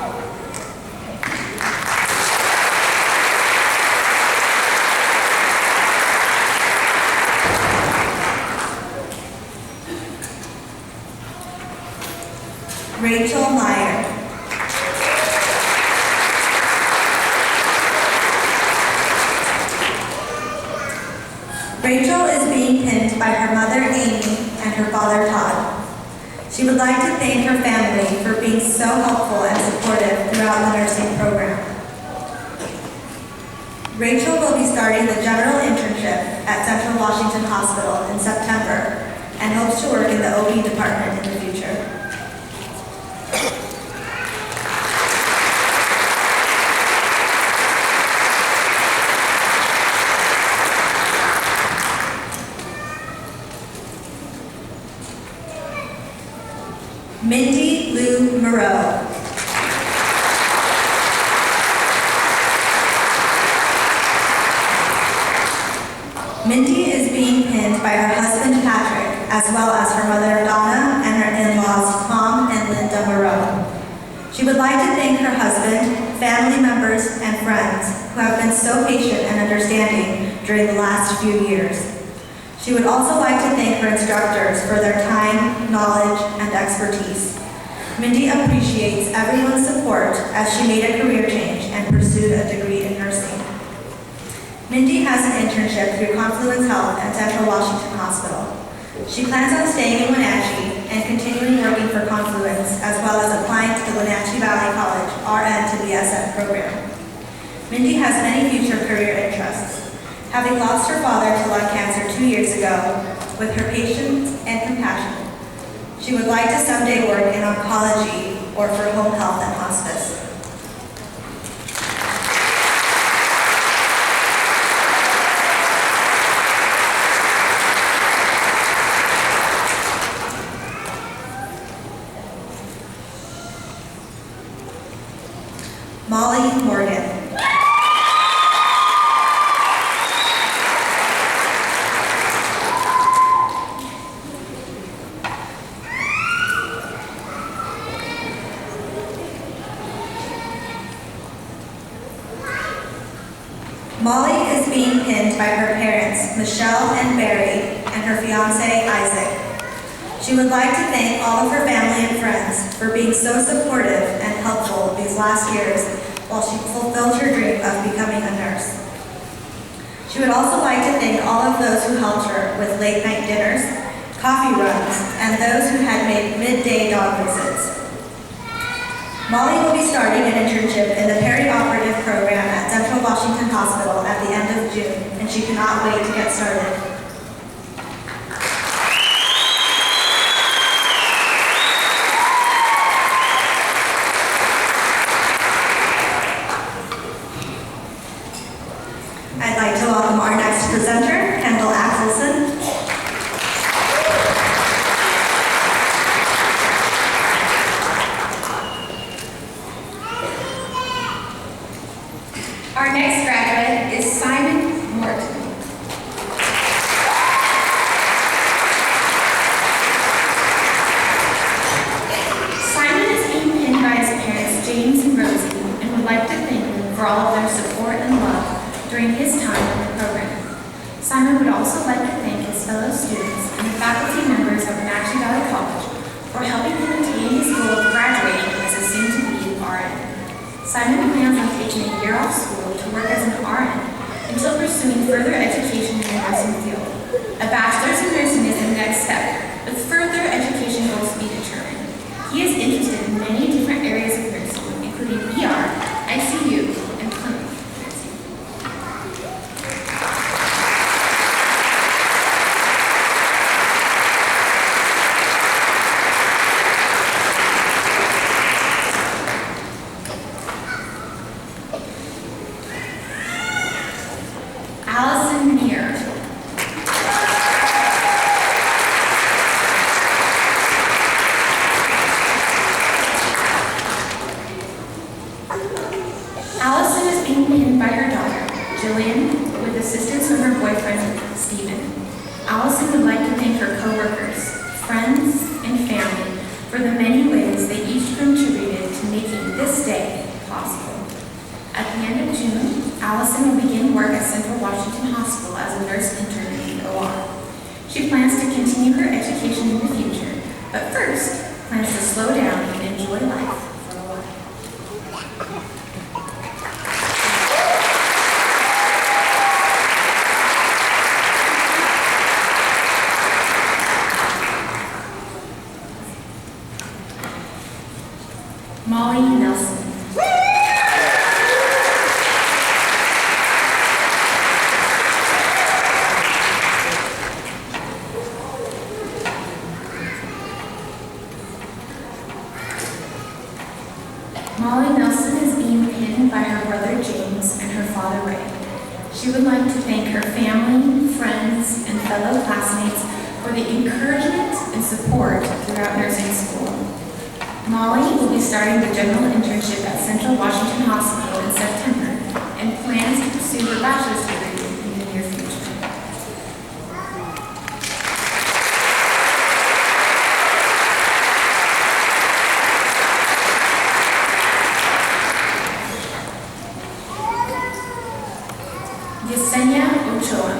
Rachel Meyer. Rachel is being pinned by her mother Amy and her father Todd. She would like to thank her family for being so helpful and supportive throughout the nursing program. Rachel will be starting the general internship at Central Washington Hospital in September and hopes to work in the OB department in the future. Mindy Lou Moreau. Mindy is being pinned by her husband Patrick, as well as her mother Donna and her in-laws Tom and Linda Moreau. She would like to thank her husband, family members, and friends who have been so patient and understanding during the last few years. She would also like to thank her instructors for their time, knowledge, and expertise. Mindy appreciates everyone's support as she made a career change and pursued a degree in nursing. Mindy has an internship through Confluence Health at Central Washington Hospital. She plans on staying in Wenatchee and continuing working for Confluence, as well as applying to the Wenatchee Valley College RN to BSN program. Mindy has many future career interests. Having lost her father to lung cancer 2 years ago, with her patience and compassion, she would like to someday work in oncology or for home health and hospice. Molly is being pinned by her parents, Michelle and Barry, and her fiance, Isaac. She would like to thank all of her family and friends for being so supportive and helpful these last years while she fulfilled her dream of becoming a nurse. She would also like to thank all of those who helped her with late night dinners, coffee runs, and those who had made midday dog visits. Molly will be starting an internship in the perioperative program at Central Washington Hospital at the end of June, and she cannot wait to get started. I'd like to welcome our next presenter, Kendall Axelson. Our next graduate is Simon Morton. Simon is being pinned by his parents, James and Rosie, and would like to thank them for all of their support and love during his time in the program. Simon would also like to thank his fellow students and the faculty members of Wenatchee Valley College for helping him attain his goal of graduating as a soon-to-be RN. Simon plans on taking a year off school to work as an RN until pursuing further education in the nursing field. A bachelor's in nursing is the next step, with further education goals to be determined. He is interested in many different areas of nursing, including ER, ICU, and clinical nursing. Allison Neer. Allison is being pinned by her daughter, Jillian, with assistance from her boyfriend, Stephen. Allison would like to thank her coworkers, friends, and family for the many ways they each contributed to making this day possible. At the end of June, Allison will begin work at Central Washington Hospital as a nurse intern in the OR. She plans to continue her education in the future, but first plans to slow down and enjoy life for a while. Molly Nelson. Molly Nelson is being pinned by her brother James and her father Ray. She would like to thank her family, friends, and fellow classmates for the encouragement and support throughout nursing school. Molly will be starting the general internship at Central Washington Hospital in September and plans to pursue her bachelor's degree in the near future. Yesenia Ochoa.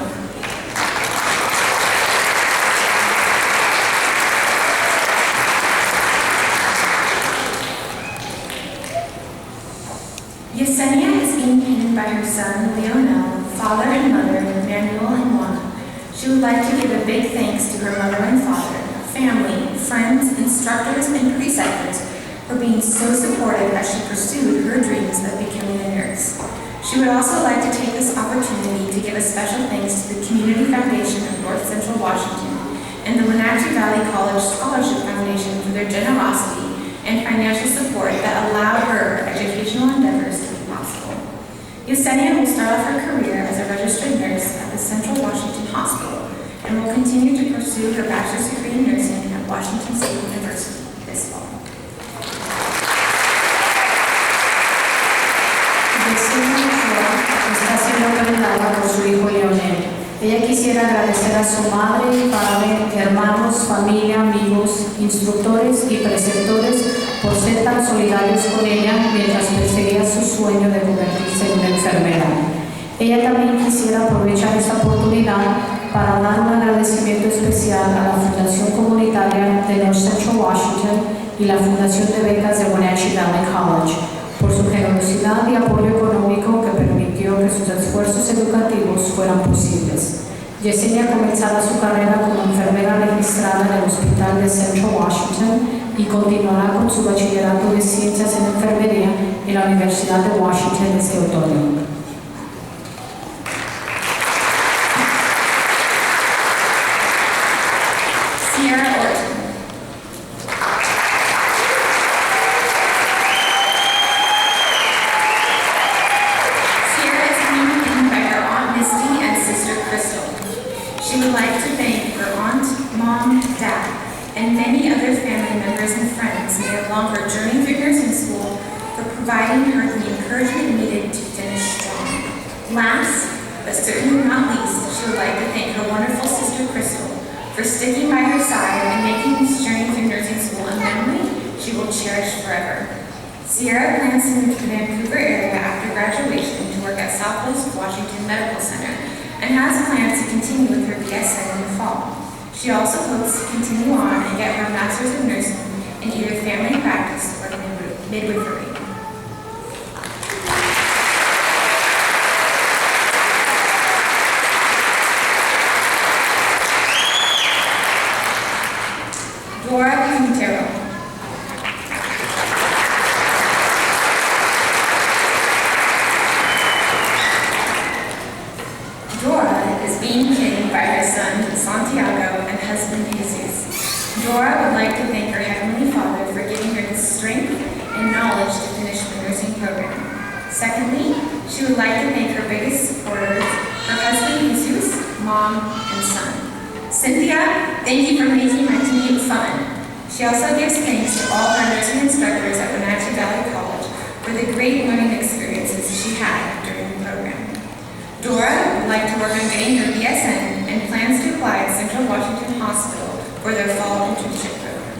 Yesenia is being pinned by her son, Leonel, father and mother, Manuel and Juana. She would like to give a big thanks to her mother and father, family, friends, instructors, and preceptors for being so supportive as she pursued her dreams of becoming a nurse. She would also like to take this opportunity to give a special thanks to the Community Foundation of North Central Washington and the Wenatchee Valley College Scholarship Foundation for their generosity and financial support that allowed her educational endeavors to be possible. Yesenia will start off her career as a registered nurse at the Central Washington Hospital and will continue to pursue her bachelor's degree in nursing at Washington State University this fall. Está siendo presentada por su hijo Leonel. Ella quisiera agradecer a su madre, padre, hermanos, familia, amigos, instructores y preceptores por ser tan solidarios con ella mientras perseguía su sueño de convertirse en una enfermera. Ella también quisiera aprovechar esta oportunidad para dar un agradecimiento especial a la Fundación Comunitaria de North Central Washington y la Fundación de Becas de Wenatchee Valley College por su generosidad y apoyo económico que permitió que sus esfuerzos educativos fueran posibles. Yesenia comenzará su carrera como enfermera registrada en el Hospital de Central Washington y continuará con su bachillerato de Ciencias en Enfermería en la Universidad de Washington este otoño. She would like to thank her aunt, mom, dad, and many other family members and friends made along her journey through nursing school for providing her the encouragement needed to finish strong. Last, but certainly not least, she would like to thank her wonderful sister Crystal for sticking by her side and making this journey through nursing school a memory she will cherish forever. Sierra plans to move to the Vancouver area after graduation to work at Southwest Washington Medical Center and has plans to continue with her BSN in the fall. She also hopes to continue on and get her Master's of Nursing in either family practice or midwifery. Dora Quintero. Dora is being trained by her son Santiago and husband Jesus. Dora would like to thank her Heavenly Father for giving her the strength and knowledge to finish the nursing program. Secondly, she would like to thank her biggest supporters, her husband Jesus, mom, and son. Cynthia, thank you for making my commute fun. She also gives thanks to all her nursing instructors at Wenatchee Valley College for the great learning experiences she had during the program. Dora would like to work on getting her BSN and plans to apply at Central Washington Hospital for their fall internship program.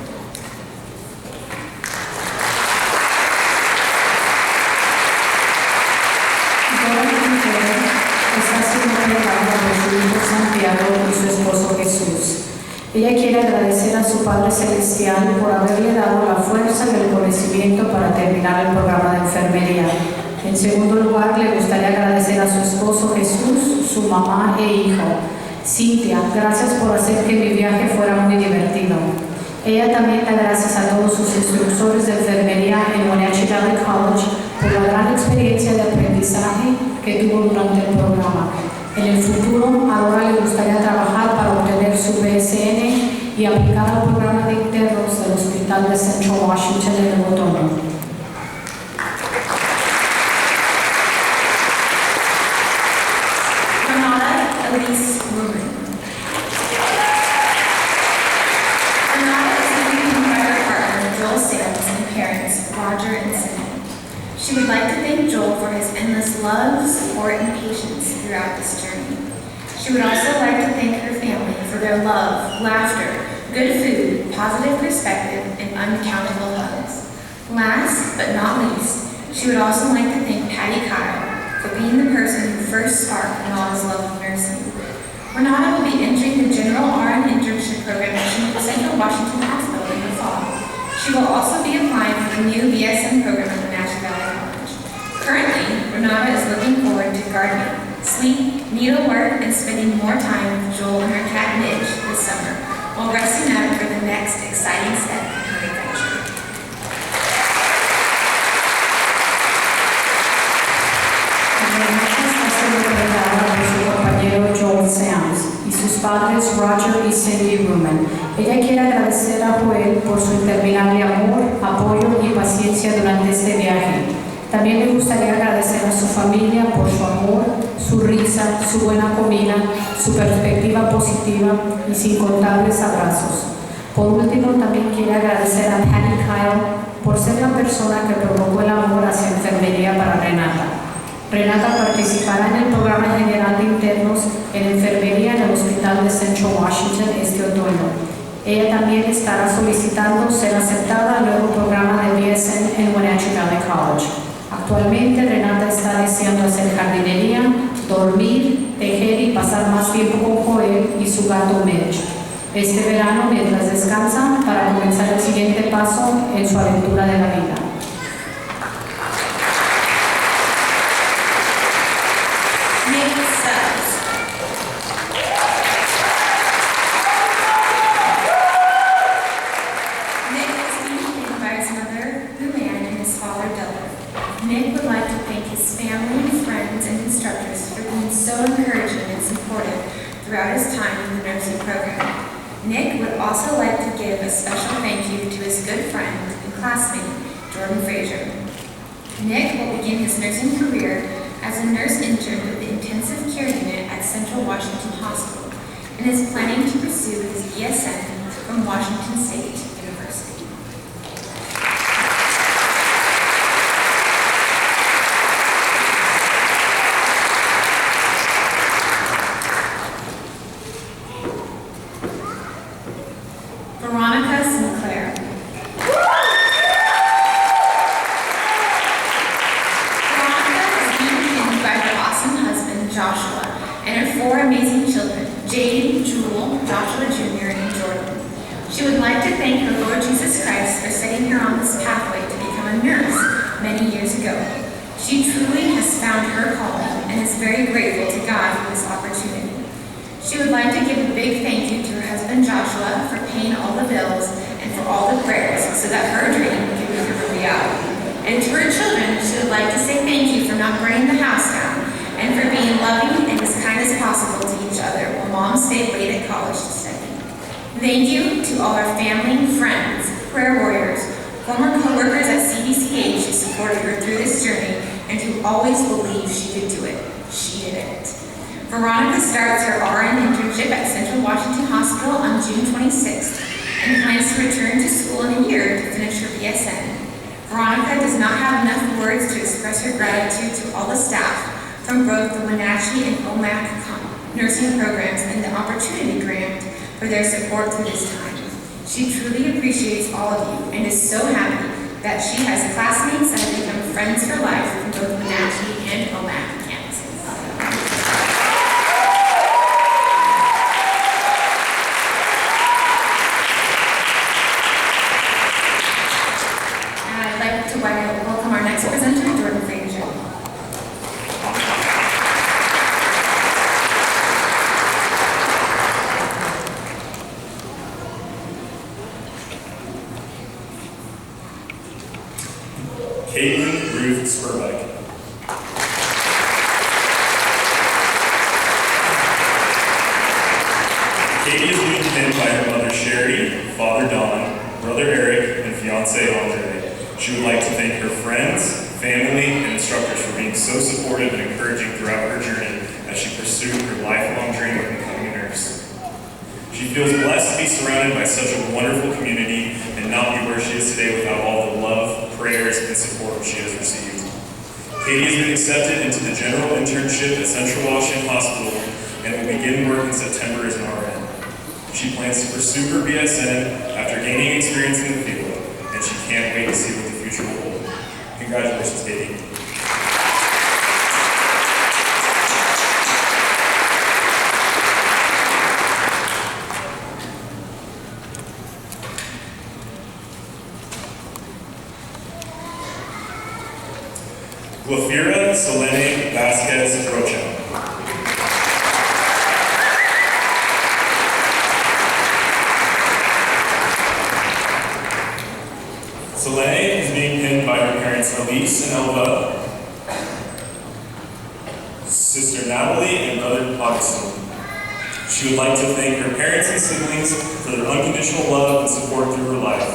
Dora Quintero está siendo preparada por su hijo Santiago y su esposo Jesús. Ella quiere agradecer a su Padre Celestial por haberle dado la fuerza y el conocimiento para terminar el programa de enfermería. En segundo lugar, le gustaría agradecer a su esposo Jesús, su mamá e hijo. Cintia, gracias por hacer que mi viaje fuera muy divertido. Ella también da gracias a todos sus instructores de enfermería en Wenatchee Valley College por la gran experiencia de aprendizaje que tuvo durante el programa. En el futuro, a Dora le gustaría trabajar para obtener su BSN y aplicar al programa de internos del Hospital de Central Washington en el otoño. Elise Ruben. Renata is living by her partner, Joel Sams, and parents, Roger and Cindy. She would like to thank Joel for his endless love, support, and patience throughout this journey. She would also like to thank her family for their love, laughter, good food, positive perspective, and uncountable hugs. Last but not least, she would also like to thank Patty Kyle for being the person who first sparked Renata's love of nursing. Renata will be entering the General RN internship program at Central Washington Hospital in the fall. She will also be applying for the new BSN program at Wenatchee Valley College. Currently, Renata is looking forward to gardening, sleep, needlework, and spending more time with Joel and her cat Midge this summer, while resting up for the next exciting step in her adventure. Joel Sams y sus padres Roger y Cindy Ruman. Ella quiere agradecer a Joel por su interminable amor, apoyo y paciencia durante este viaje. También le gustaría agradecer a su familia por su amor, su risa, su buena comida, su perspectiva positiva y sin contables abrazos. Por último, también quiere agradecer a Patty Kyle por ser la persona que provocó el amor hacia enfermería para Renata. Renata participará en el programa general de internos en enfermería en el Hospital de Central Washington este otoño. Ella también estará solicitando ser aceptada al nuevo programa de BSN en Wenatchee Valley College. Actualmente, Renata está deseando hacer jardinería, dormir, tejer y pasar más tiempo con Joel y su gato Mitch. Este verano, mientras descansan, para comenzar el siguiente paso en su aventura de la vida. Nick Stubbs. Nick is being pinned by his mother, Luann, and his father, Dylan. Nick would like to thank his family, friends, and instructors for being so encouraging and supportive throughout his time in the nursing program. Nick would also like to give a special thank you to his good friend and classmate, Jordan Frazier. Nick will begin his nursing career as a nurse intern with the intensive care unit at Central Washington Hospital and is planning to pursue his BSN from Washington State University. Veronica Sinclair. Veronica is being pinned by her awesome husband, Joshua, and her 4 amazing children, Jade, Jewel, Joshua Jr., and Jordan. She would like to thank her Lord Jesus Christ for setting her on this pathway to become a nurse many years ago. She truly has found her calling and is very grateful to God for this opportunity. She would like to give a big thank you to her husband Joshua for paying all the bills and for all the prayers so that her dream can become a reality. And to her children, she would like to say thank you for not burning the house down and for being loving and as kind as possible to each other while mom stayed late at college to study. Thank you to all our family, friends, prayer warriors, former co-workers at CDCH who supported her through this journey and who always believed she could do it. She did it. Veronica starts her RN internship at Central Washington Hospital on June 26th and plans to return to school in a year to finish her BSN. Veronica does not have enough words to express her gratitude to all the staff from both the Wenatchee and OMAC nursing programs and the Opportunity Grant for their support through this time. She truly appreciates all of you and is so happy that she has classmates that have become friends for life from both Wenatchee and OMAC campuses. And I'd like to welcome our next presenter, Jordan Frazier. Caitlin Ruth Spurbeck. Katie is being pinned by her mother Sherry, father Don, brother Eric, and fiance Andre. She would like to thank her friends, family, and instructors for being so supportive and encouraging throughout her journey as she pursued her lifelong dream of becoming a nurse. She feels blessed to be surrounded by such a wonderful community and not be where she is today without all the love, prayers, and support she has received. Katie has been accepted into the general internship at Central Washington Hospital and will begin work in September as an RN. She plans to pursue her BSN after gaining experience in the field, and she can't wait to see what the future will hold. Congratulations, Katie. Glafira Selene Vasquez Rocha. Selene is being pinned by her parents Elise and Elva, sister Natalie, and brother Augustine. She would like to thank her parents and siblings for their unconditional love and support through her life.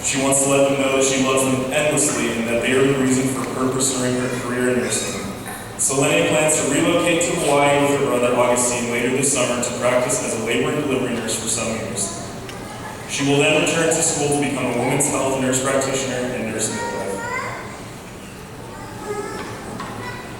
She wants to let them know that she loves them endlessly and that they are the reason for her pursuing her career in nursing. Selene plans to relocate to Hawaii with her brother Augustine later this summer to practice as a labor and delivery nurse for some years. She will then return to school to become a women's health nurse practitioner and nurse midwife.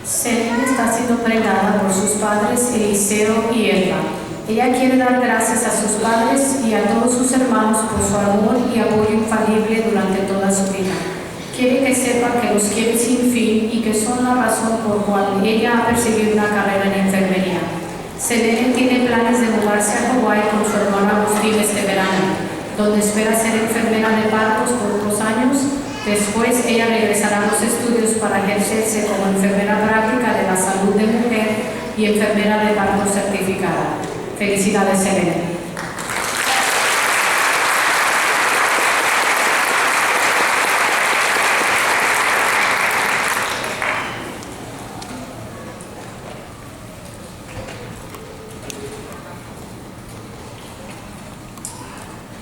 Selene está siendo prendada por sus padres Eliseo y Elba. Ella quiere dar gracias a sus padres y a todos sus hermanos por su amor y apoyo infalible durante toda su vida. Quiere que sepa que los quiere sin fin y que son la razón por cual ella ha perseguido una carrera en enfermería. Selene tiene planes de mudarse a Hawái con su hermana Agustín este verano, donde espera ser enfermera de partos por 2 años. Después ella regresará a los estudios para ejercerse como enfermera práctica de la salud de mujer y enfermera de parto certificada. Felicidades, Selene.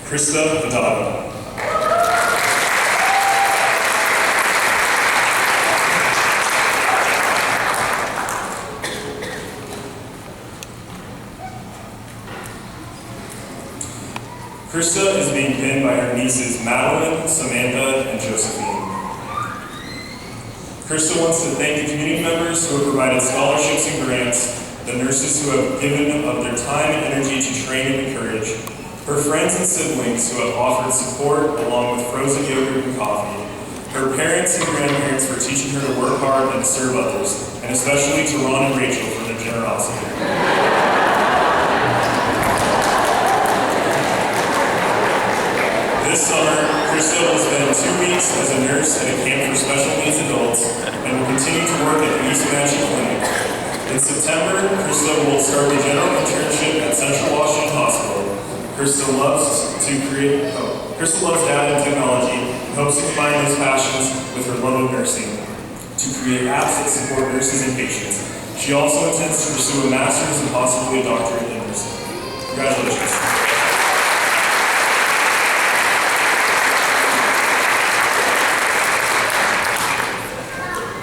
Krista Vidal. Krista is being pinned by her nieces Madeline, Samantha, and Josephine. Krista wants to thank the community members who have provided scholarships and grants, the nurses who have given of their time and energy to train and encourage, her friends and siblings who have offered support along with frozen yogurt and coffee, her parents and grandparents for teaching her to work hard and serve others, and especially to Ron and Rachel for their generosity. This summer, Krista will spend 2 weeks as a nurse at a camp for special needs adults and will continue to work at the East Wenatchee Clinic. In September, Krista will start a general internship at Central Washington Hospital. Krista loves data and technology and hopes to combine those passions with her love of nursing to create apps that support nurses and patients. She also intends to pursue a master's and possibly a doctorate in nursing. Congratulations.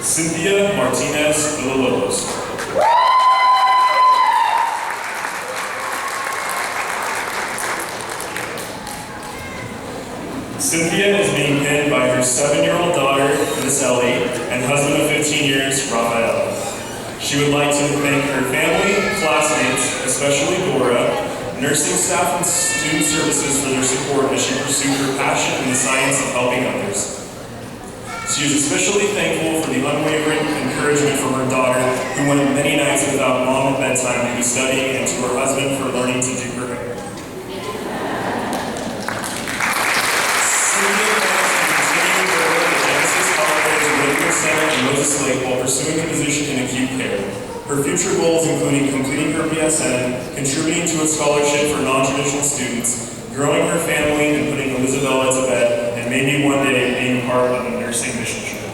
Cynthia Martinez Villalobos. Cynthia is being pinned by her 7-year-old daughter, Miss Ellie, and husband of 15 years, Raphael. She would like to thank her family, classmates, especially Dora, nursing staff and student services for their support as she pursued her passion in the science of helping others. She is especially thankful for the unwavering encouragement from her daughter, who went many nights without mom at bedtime due to studying, and to her husband for learning to do her hair. Cynthia plans to continue her work at Genesis College, Lakewood Center, and Moses Lake while pursuing a position in acute care. Her future goals include completing her BSN, contributing to a scholarship for non-traditional students, growing her family and putting Elizabella to bed, and maybe one day being part of a nursing mission trip.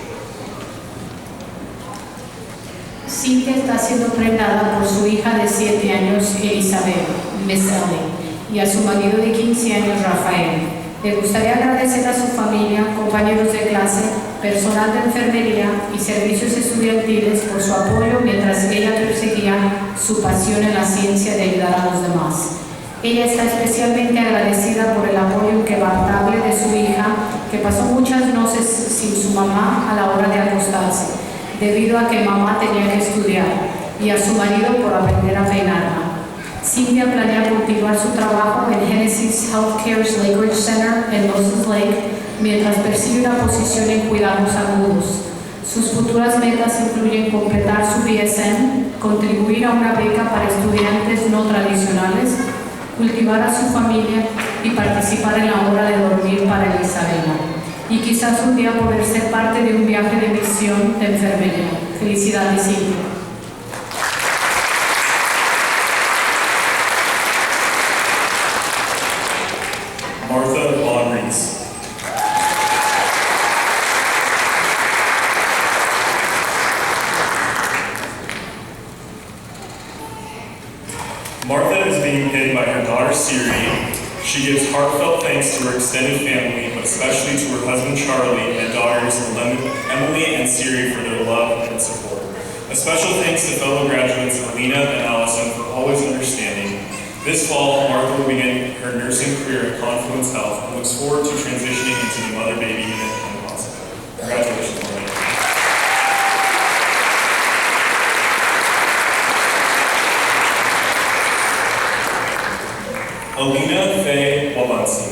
Cynthia está siendo prendada por su hija de 7 años, Elizabeth, Miss Ellie, y a su marido de 15 años, Rafael. Le gustaría agradecer a su familia, compañeros de clase, personal de enfermería y servicios estudiantiles por su apoyo mientras ella perseguía su pasión en la ciencia de ayudar a los demás. Ella está especialmente agradecida por el apoyo inquebrantable de su hija, que pasó muchas noches sin su mamá a la hora de acostarse, debido a que mamá tenía que estudiar, y a su marido por aprender a peinarla. Cynthia planea continuar su trabajo en Genesis Healthcare's Lakewood Center en Moses Lake, mientras persigue una posición en cuidados agudos. Sus futuras metas incluyen completar su BSN, contribuir a una beca para estudiantes no tradicionales, cultivar a su familia y participar en la hora de dormir para Elizabeth. Y quizás un día poder ser parte de un viaje de misión de enfermería. Felicidades, Cynthia. Martha Von Rees. Martha is being pinned by her daughter Siri. She gives heartfelt thanks to her extended family, but especially to her husband Charlie and daughters Emily and Siri for their love and support. A special thanks to fellow graduates Alina and Allison for always understanding. This fall, Martha will begin her nursing career at Confluence Health and looks forward to transitioning into the mother-baby unit in the hospital. Congratulations, Martha. Alina Faye Wabansi.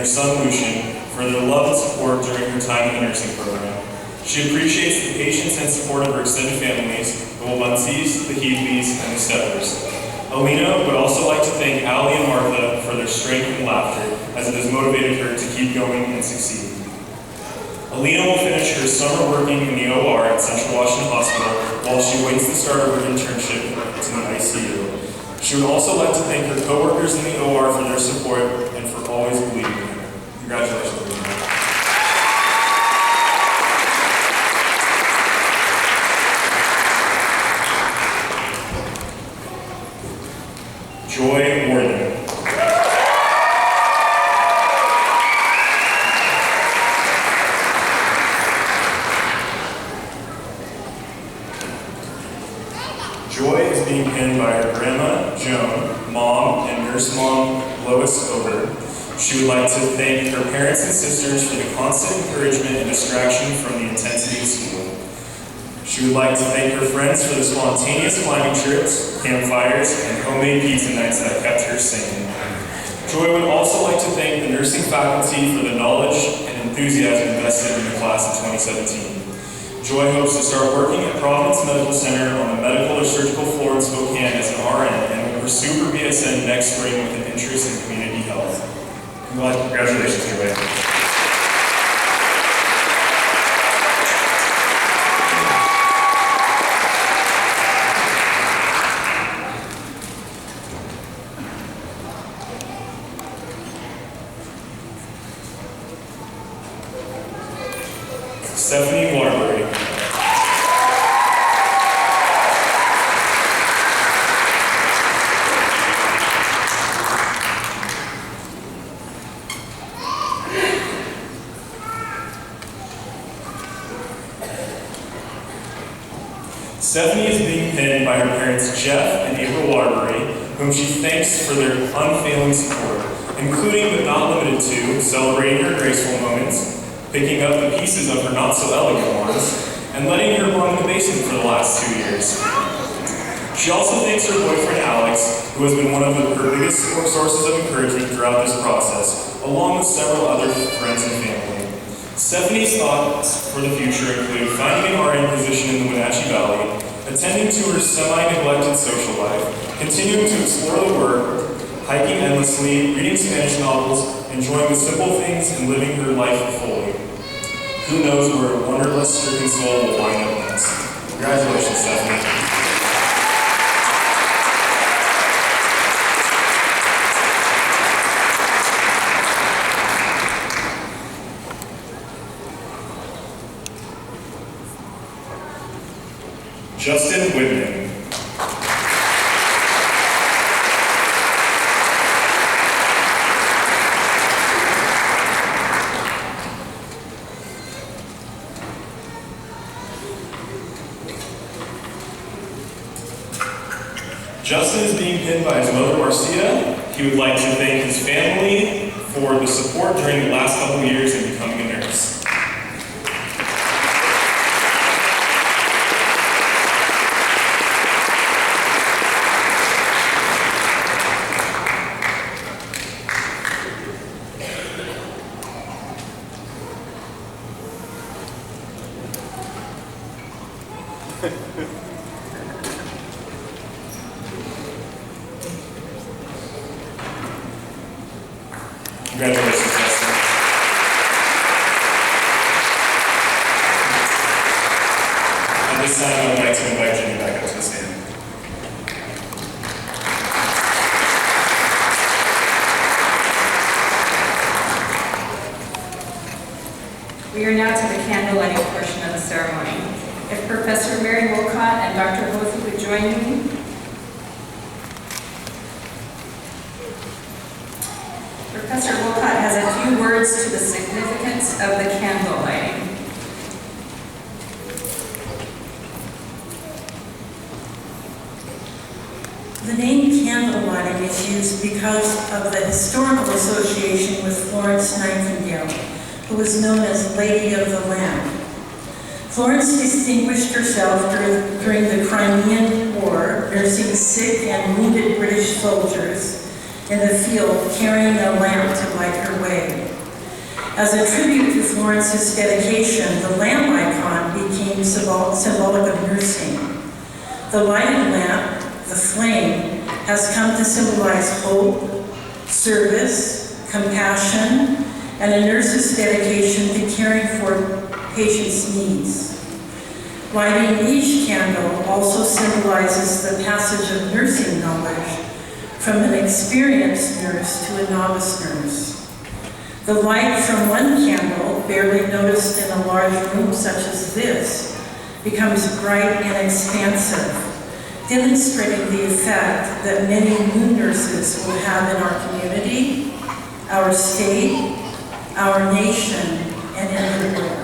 her son Lucian for their love and support during her time in the nursing program. She appreciates the patience and support of her extended families, the Wabunsis, the Heathleys, and the Steppers. Alina would also like to thank Allie and Martha for their strength and laughter, as it has motivated her to keep going and succeed. Alina will finish her summer working in the OR at Central Washington Hospital while she waits the start of her internship to the ICU. She would also like to thank her coworkers in the OR for their support and for always believing in her. Congratulations, Alina. Joy Warden. Joy is being pinned by her grandma, Joan, mom, and nurse mom, Lois Ober. She would like to thank her parents and sisters for the constant encouragement and distraction from the intensity of school. She would like to thank her friends for the spontaneous climbing trips, campfires, and homemade pizza nights that kept her sane. Joy would also like to thank the nursing faculty for the knowledge and enthusiasm invested in the class of 2017. Joy hopes to start working at Providence Medical Center on the medical or surgical floor in Spokane as an RN and will pursue her BSN next spring with an interest in community health. Congratulations, Joy. Stephanie Waterbury. Stephanie is being pinned by her parents Jeff and April Waterbury, whom she thanks for their unfailing support, including but not limited to celebrating her graceful moments, picking up the pieces of her not-so-elegant ones, and letting her run in the basement for the last 2 years. She also thanks her boyfriend Alex, who has been one of her biggest sources of encouragement throughout this process, along with several other friends and family. Stephanie's thoughts for the future include finding an RN position in the Wenatchee Valley, attending to her semi-neglected social life, continuing to explore the world, hiking endlessly, reading Spanish novels, enjoying the simple things, and living her life fully. Who knows where a wonderless, stricken soul will wind up next. Congratulations, Stephanie. Justin Whitman. Justin is being pinned by his mother, Marcia. He would like to thank his family for the support during the last couple of years in becoming a nurse. Congratulations, Justin. At this time, I would like to invite Jenny back up to the stand. We are now to the candle lighting portion of the ceremony. If Professor Mary Wilcott and Dr. Hothe would join me. Professor Wilcott has a few words to the significance of the candle lighting. The name candle lighting is used because of the historical association with Florence Nightingale, who was known as Lady of the Lamp. Florence distinguished herself during the Crimean War, nursing sick and wounded British soldiers in the field, carrying a lamp to light her way. As a tribute to Florence's dedication, the lamp icon became symbolic of nursing. The lighted lamp, the flame, has come to symbolize hope, service, compassion, and a nurse's dedication to caring for patients' needs. Lighting each candle also symbolizes the passage of nursing knowledge from an experienced nurse to a novice nurse. The light from one candle, barely noticed in a large room such as this, becomes bright and expansive, demonstrating the effect that many new nurses will have in our community, our state, our nation, and in the world.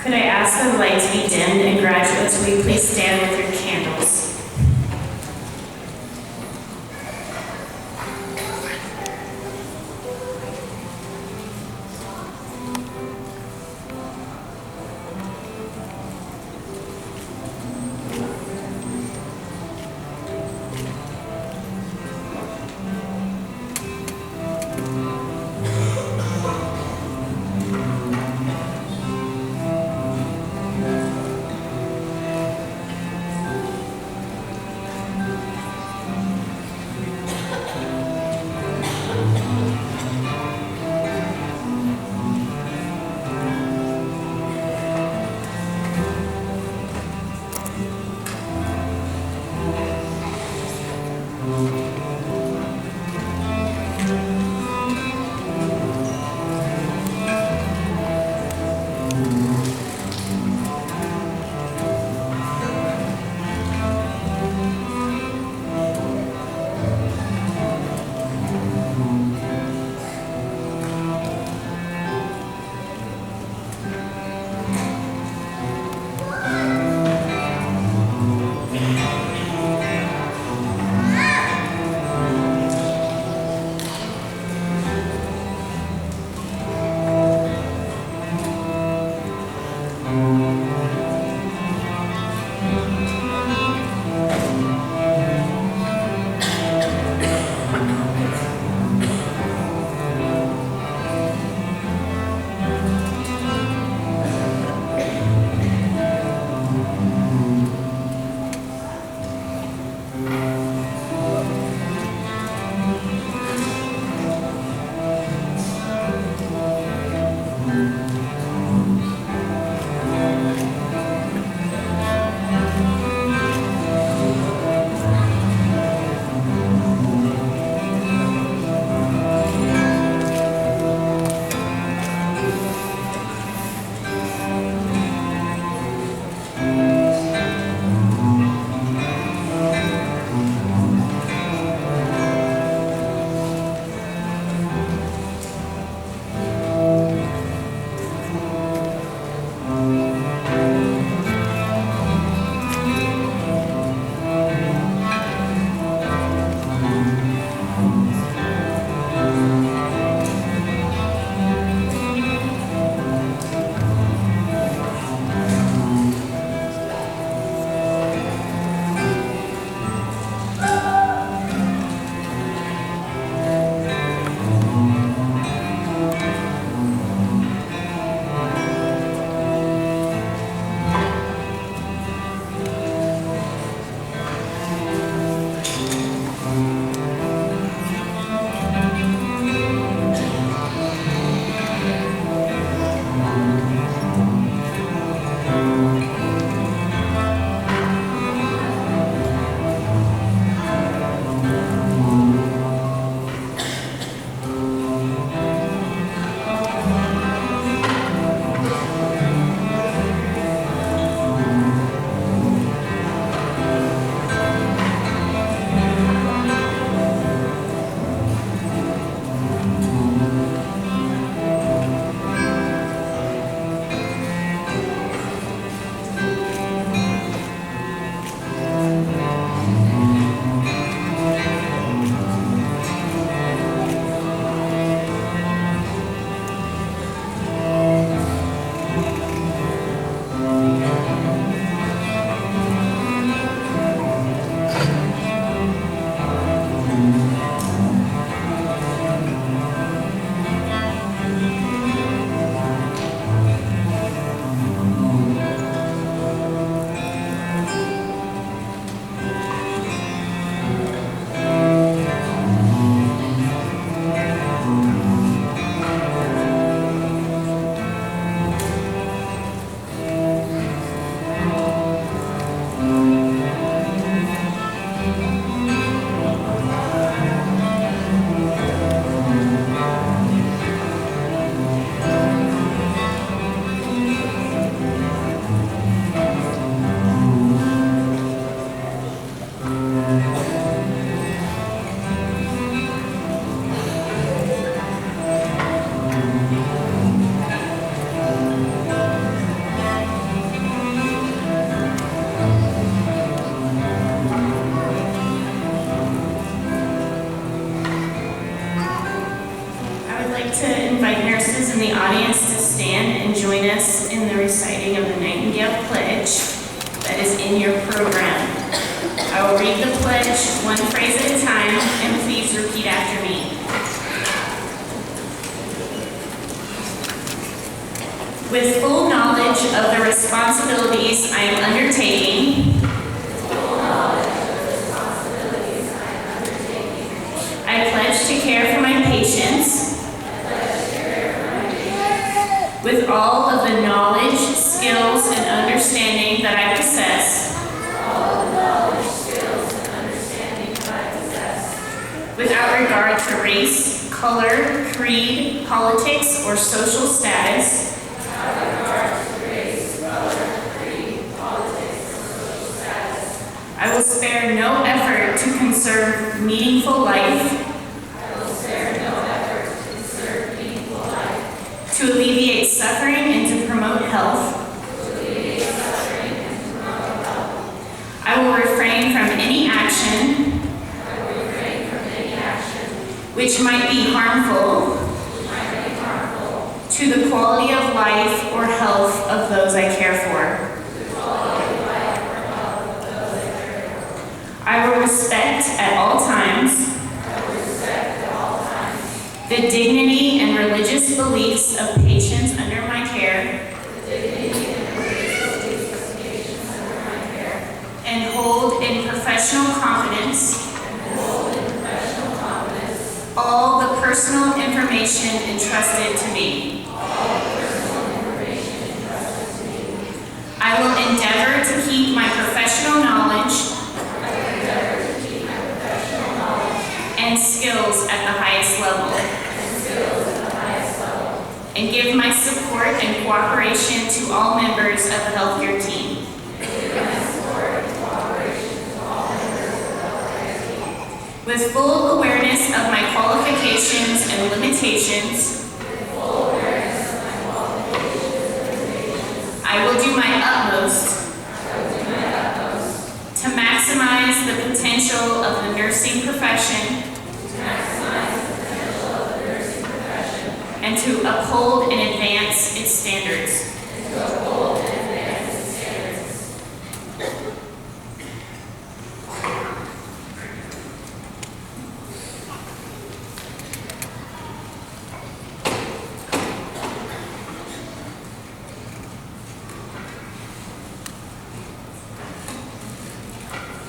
Could I ask the light to be dimmed, and graduates, will you please stand with your candles? join us in the reciting of the Nightingale Pledge that is in your program. I will read the pledge one phrase at a time, and please repeat after me. With full knowledge of the responsibilities I am undertaking, I pledge to care for my patients with all of the knowledge, skills, and understanding that I possess, without regard to race, color, creed, politics, or social status. I will spare no effort to conserve meaningful life, to alleviate suffering and to promote health. I will refrain from any action which might be harmful to the quality of life or health of those I care for. I will respect at all times the dignity and religious beliefs of patients under my care, and hold in professional confidence all the personal information entrusted to me. I will endeavor to keep my professional knowledge and skills at the highest level, and give my support and cooperation to all members of the healthcare team. With full awareness of my qualifications and limitations, I will do my utmost to maximize the potential of the nursing profession and to uphold and advance its standards.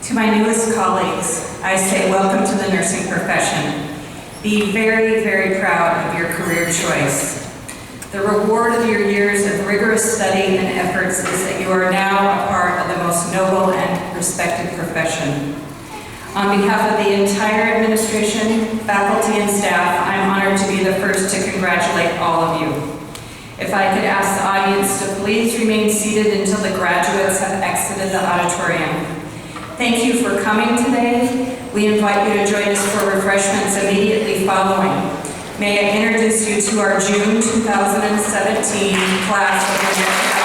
To my newest colleagues, I say welcome to the nursing profession. Be very, very proud of your career choice. The reward of your years of rigorous study and efforts is that you are now a part of the most noble and respected profession. On behalf of the entire administration, faculty, and staff, I'm honored to be the first to congratulate all of you. If I could ask the audience to please remain seated until the graduates have exited the auditorium. Thank you for coming today. We invite you to join us for refreshments immediately following. May I introduce you to our June 2017 class of